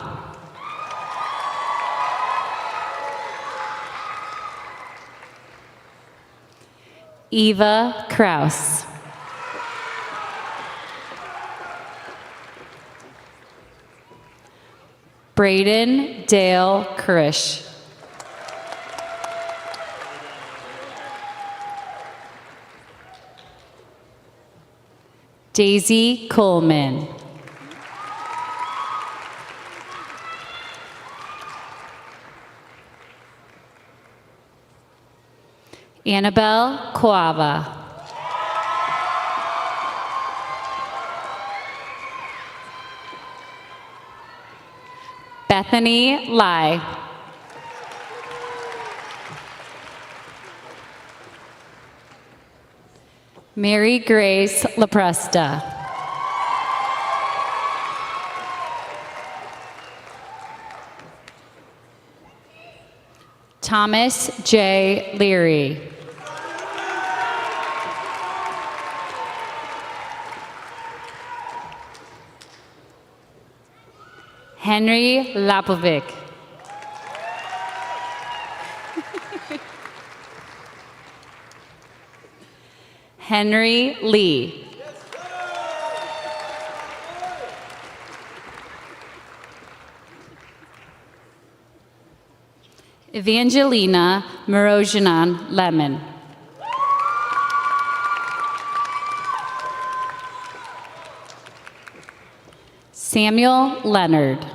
Eva Kraus. Braden Dale Kurish. Daisy Coleman. Annabelle Coava. Bethany Lai. Mary Grace LaPresta. Thomas J. Leary. Henry Lapovic. Henry Lee. Evangelina Morojanan Lemon. Samuel Leonard.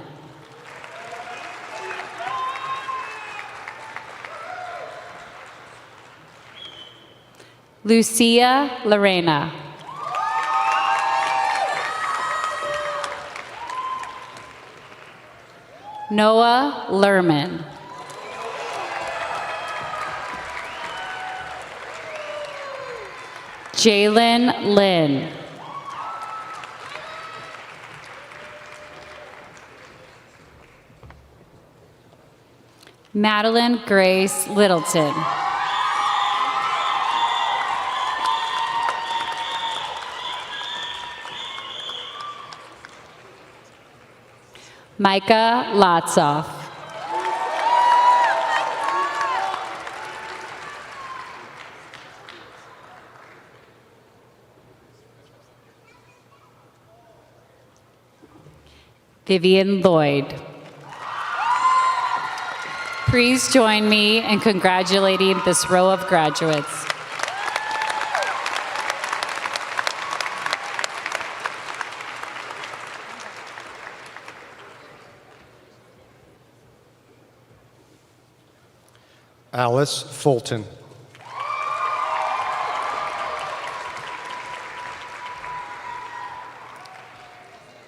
Lucia Lorena. Noah Lerman. Jalen Lynn. Madeline Grace Littleton. Micah Lotsoff. Vivian Lloyd. Please join me in congratulating this row of graduates.
Alice Fulton.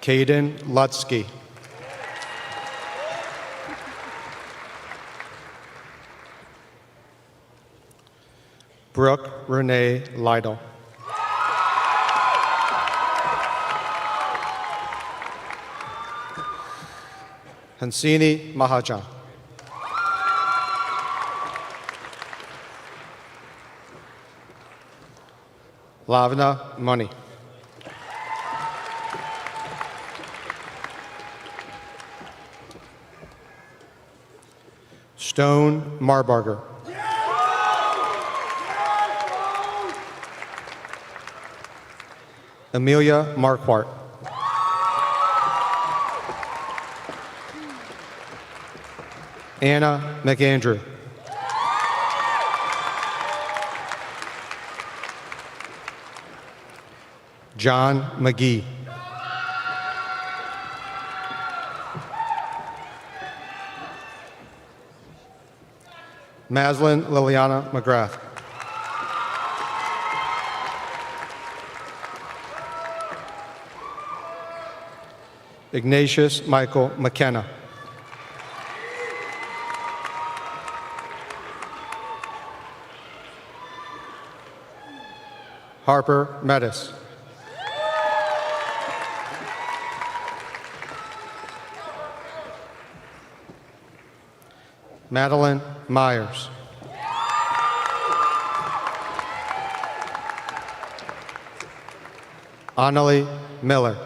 Caden Lutsky. Brooke Renee Lytle. Hansini Mahajan. Lavna Money. Stone Marbarger. Amelia Marquardt. Anna McAndrew. John McGee. Maslin Liliana McGrath. Ignatius Michael McKenna. Harper Metis. Madeline Myers. Annalie Miller.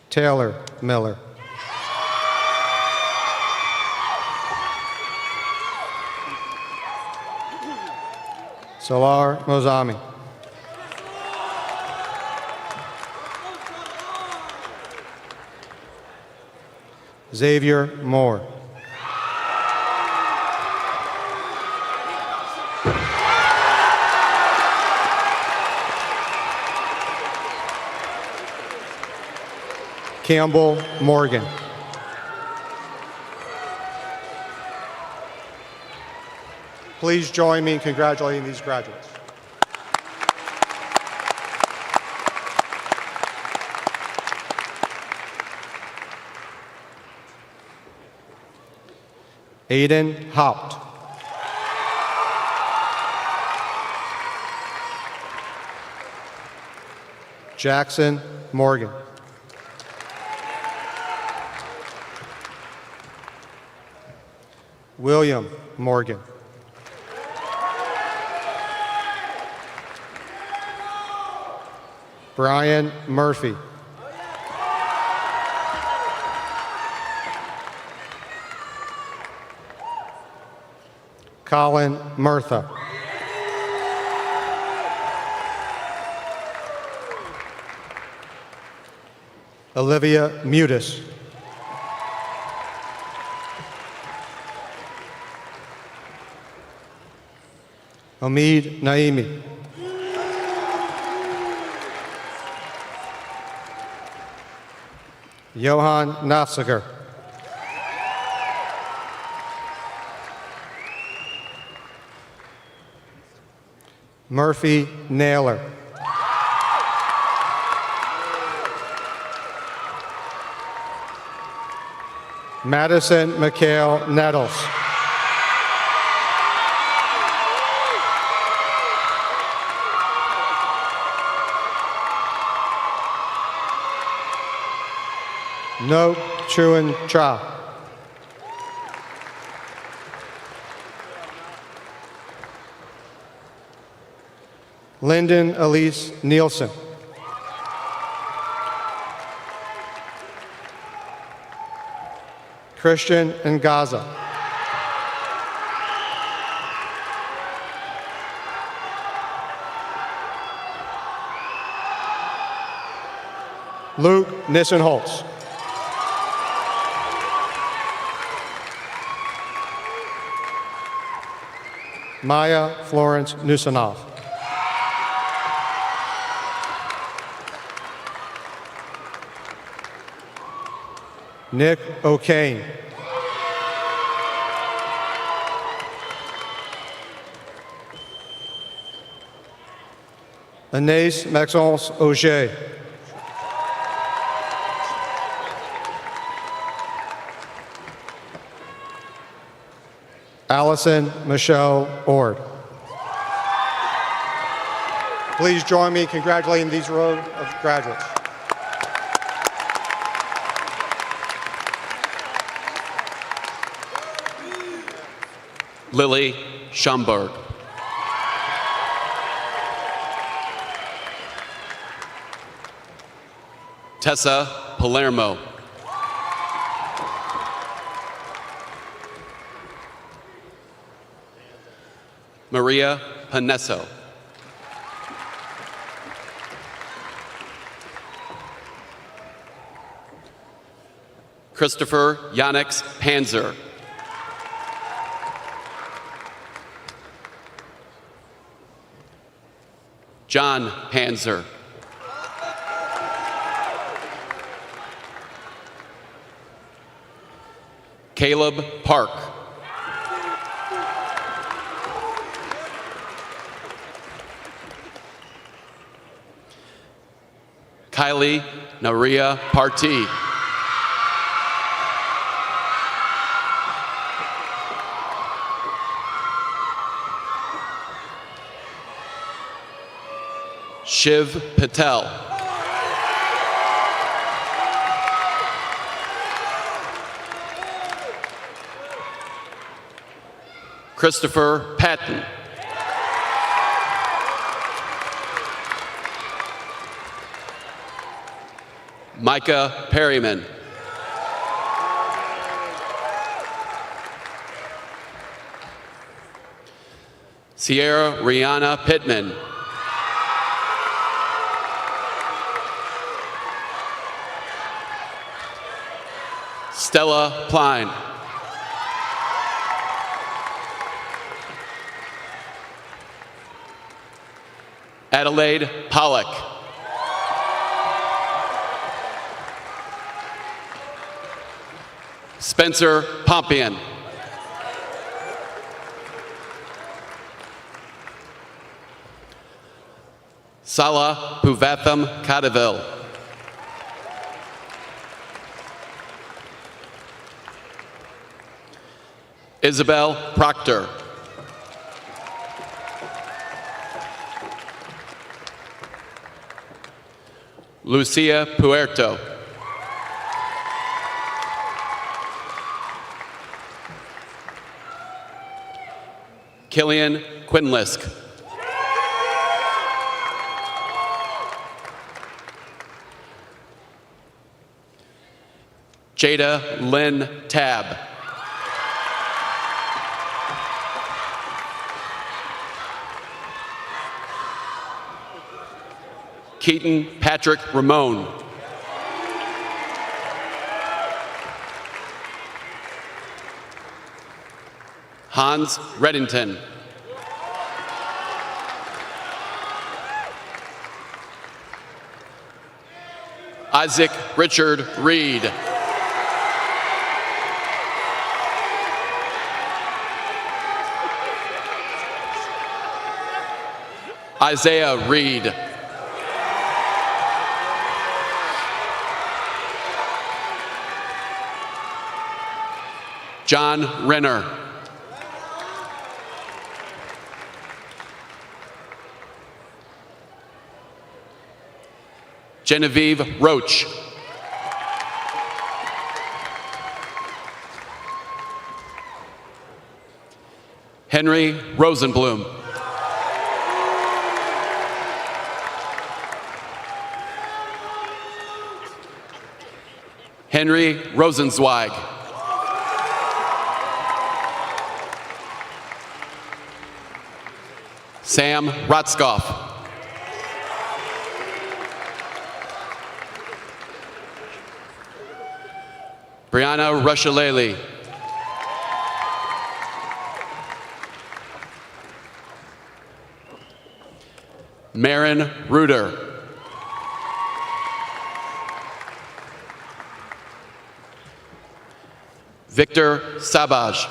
Taylor Miller. Salar Mozami. Xavier Moore. Campbell Morgan. Please join me in congratulating these graduates. Aiden Haupt. Jackson Morgan. William Morgan. Brian Murphy. Colin Murtha. Olivia Mutis. Omid Naimi. Johan Nafziger. Murphy Naylor. Madison McHale Nettles. No Chuan Cha. Lyndon Elise Nielsen. Christian Ngaza. Luke Nissenholtz. Maya Florence Nusanov. Nick O'Kane. Anais Maxence Auger. Allison Michelle Ord. Please join me in congratulating these row of graduates.
Lily Schomburg. Tessa Palermo. Maria Panesso. Christopher Yannick Panzer. John Panzer. Caleb Park. Kylie Naria Partee. Shiv Patel. Christopher Patton. Micah Perryman. Sierra Rihanna Pittman. Stella Pline. Adelaide Pollock. Spencer Pompian. Salah Puvatham Kadavil. Isabel Proctor. Lucia Puerto. Killian Quinlisk. Jada Lynn Tab. Keaton Patrick Ramone. Hans Reddington. Isaac Richard Reed. Isaiah Reed. John Renner. Genevieve Roach. Henry Rosenblum. Henry Rosenzweig. Sam Rotzkoff. Brianna Rushaleli. Marin Reuter. Victor Sabaj.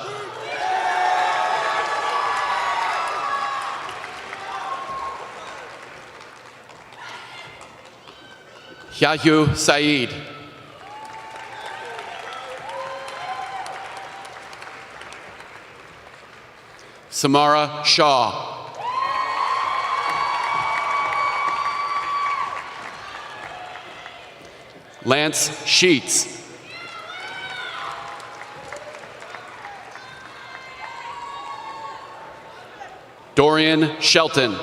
Yahyu Saeed. Samara Shaw. Lance Sheets. Dorian Shelton.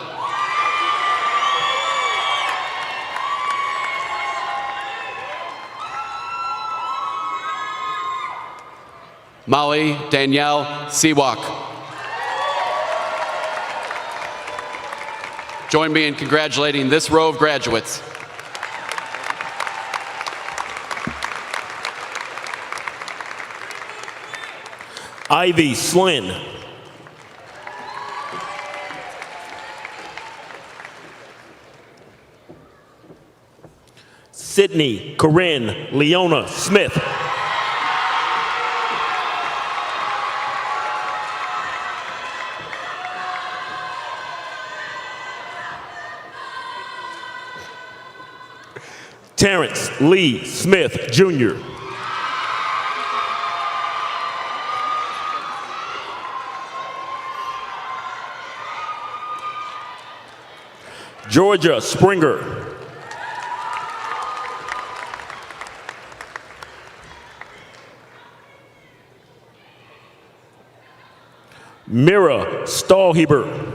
Molly Danielle Seawalk. Join me in congratulating this row of graduates.
Ivy Slynn. Sydney Corinne Leona Smith. Terrence Lee Smith, Jr. Georgia Springer. Mira Stahlheber.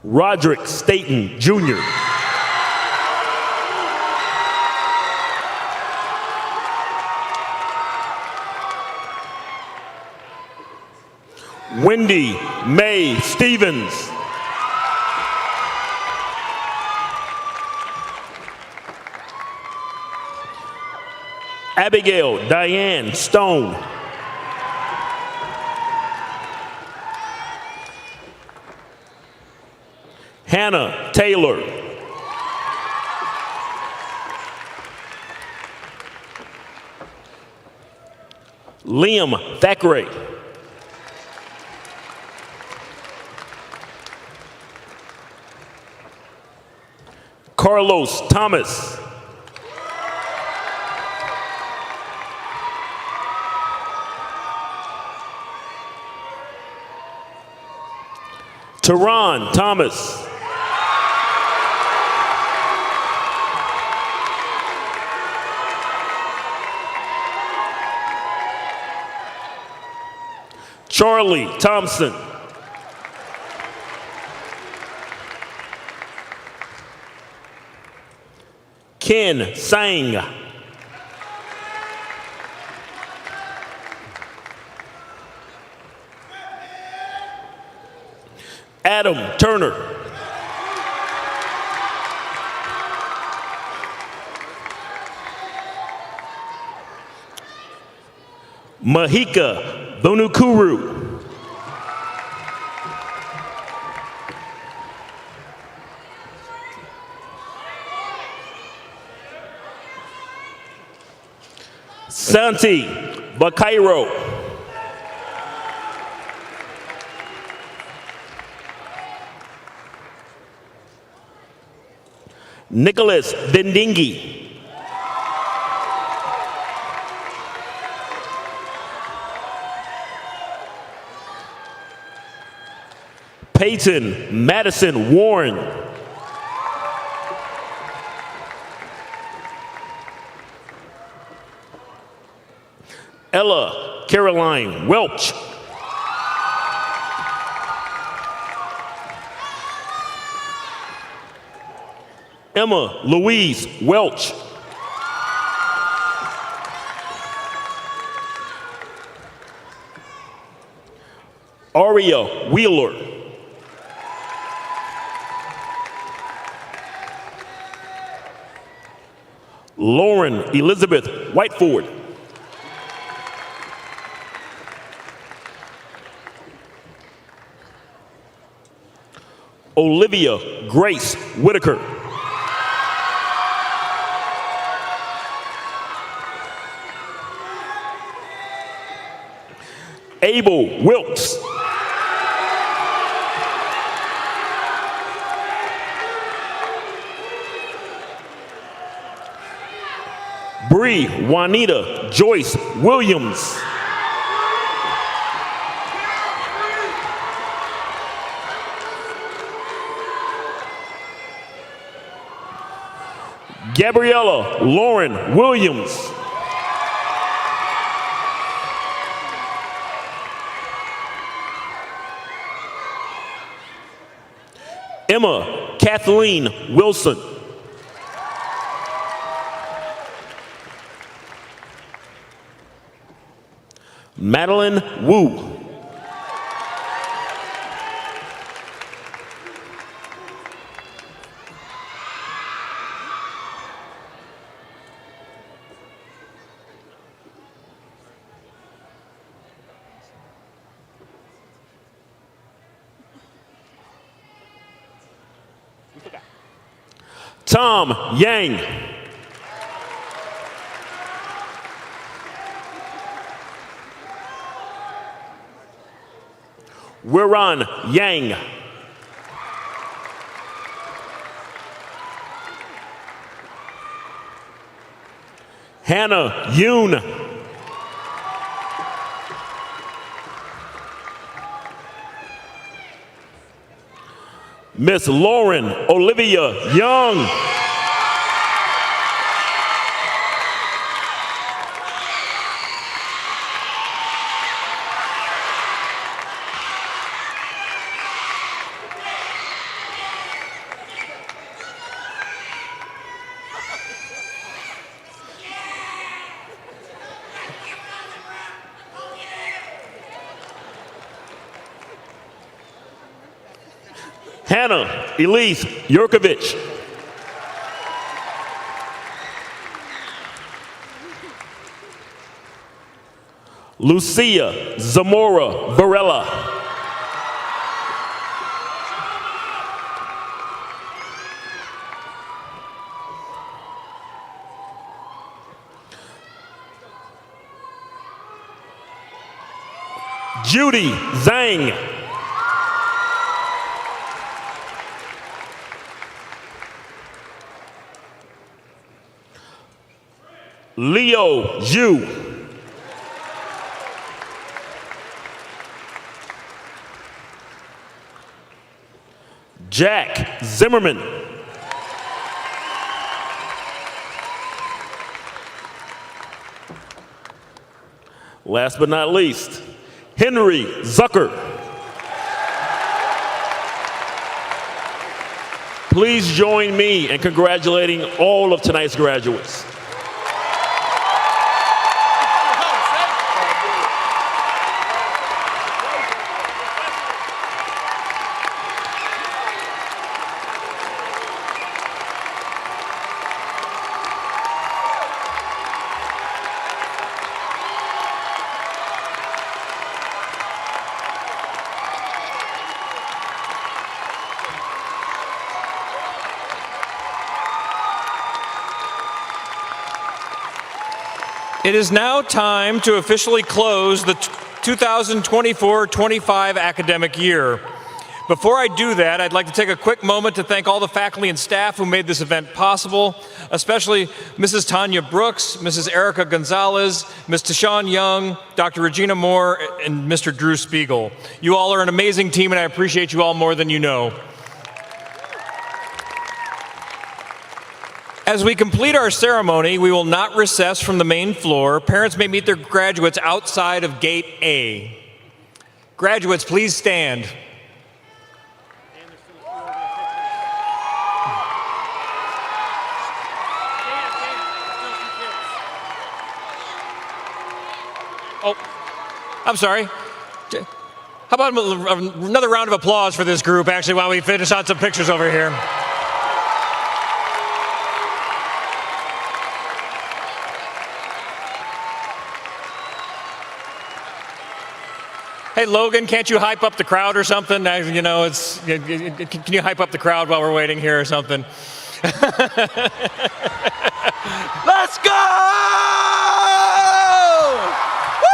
Roderick Staten, Jr. Wendy Mae Stevens. Abigail Diane Stone. Hannah Taylor. Liam Thackeray. Carlos Thomas. Teron Thomas. Charlie Thompson. Ken Sang. Adam Turner. Mahika Bonukuru. Santi Bakairo. Nicholas Vendingi. Peyton Madison Warren. Ella Caroline Welch. Emma Louise Welch. Aria Wheeler. Lauren Elizabeth Whiteford. Olivia Grace Whitaker. Abel Wilkes. Bree Juanita Joyce Williams. Gabriella Lauren Williams. Emma Kathleen Wilson. Madeline Wu. Tom Yang. Wiran Yang. Hannah Yoon. Miss Lauren Olivia Young. Hannah Elise Yurkovich. Lucia Zamora Varela. Judy Zhang. Leo Zhu. Jack Zimmerman. Last but not least, Henry Zucker. Please join me in congratulating all of tonight's graduates.
It is now time to officially close the 2024-25 academic year. Before I do that, I'd like to take a quick moment to thank all the faculty and staff who made this event possible, especially Mrs. Tanya Brooks, Mrs. Erica Gonzalez, Ms. Tashawn Young, Dr. Regina Moore, and Mr. Drew Spiegel. You all are an amazing team, and I appreciate you all more than you know. As we complete our ceremony, we will not recess from the main floor. Parents may meet their graduates outside of Gate A. Graduates, please stand. Oh, I'm sorry. How about another round of applause for this group, actually, while we finish on some pictures over here. Hey, Logan, can't you hype up the crowd or something? You know, can you hype up the crowd while we're waiting here or something? Let's go! Woo!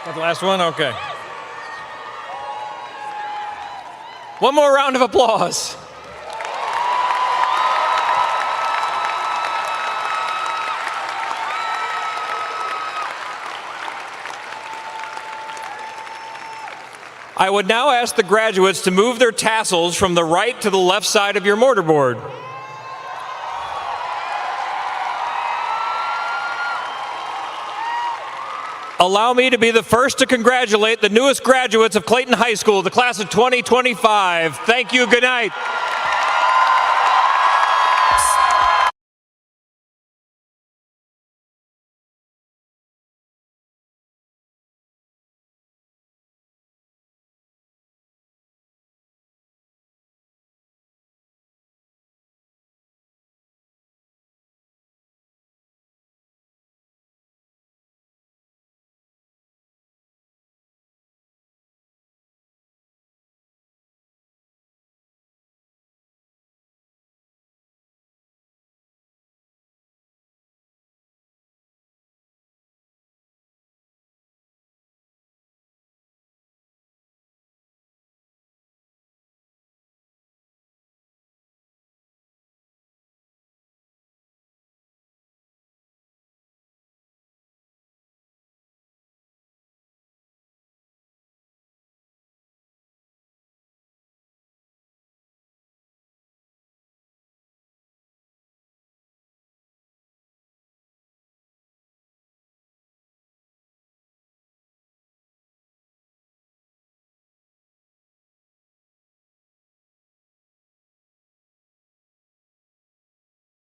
Got the last one? Okay. One more round of applause. I would now ask the graduates to move their tassels from the right to the left side of your mortarboard. Allow me to be the first to congratulate the newest graduates of Clayton High School, the class of 2025. Thank you. Good night.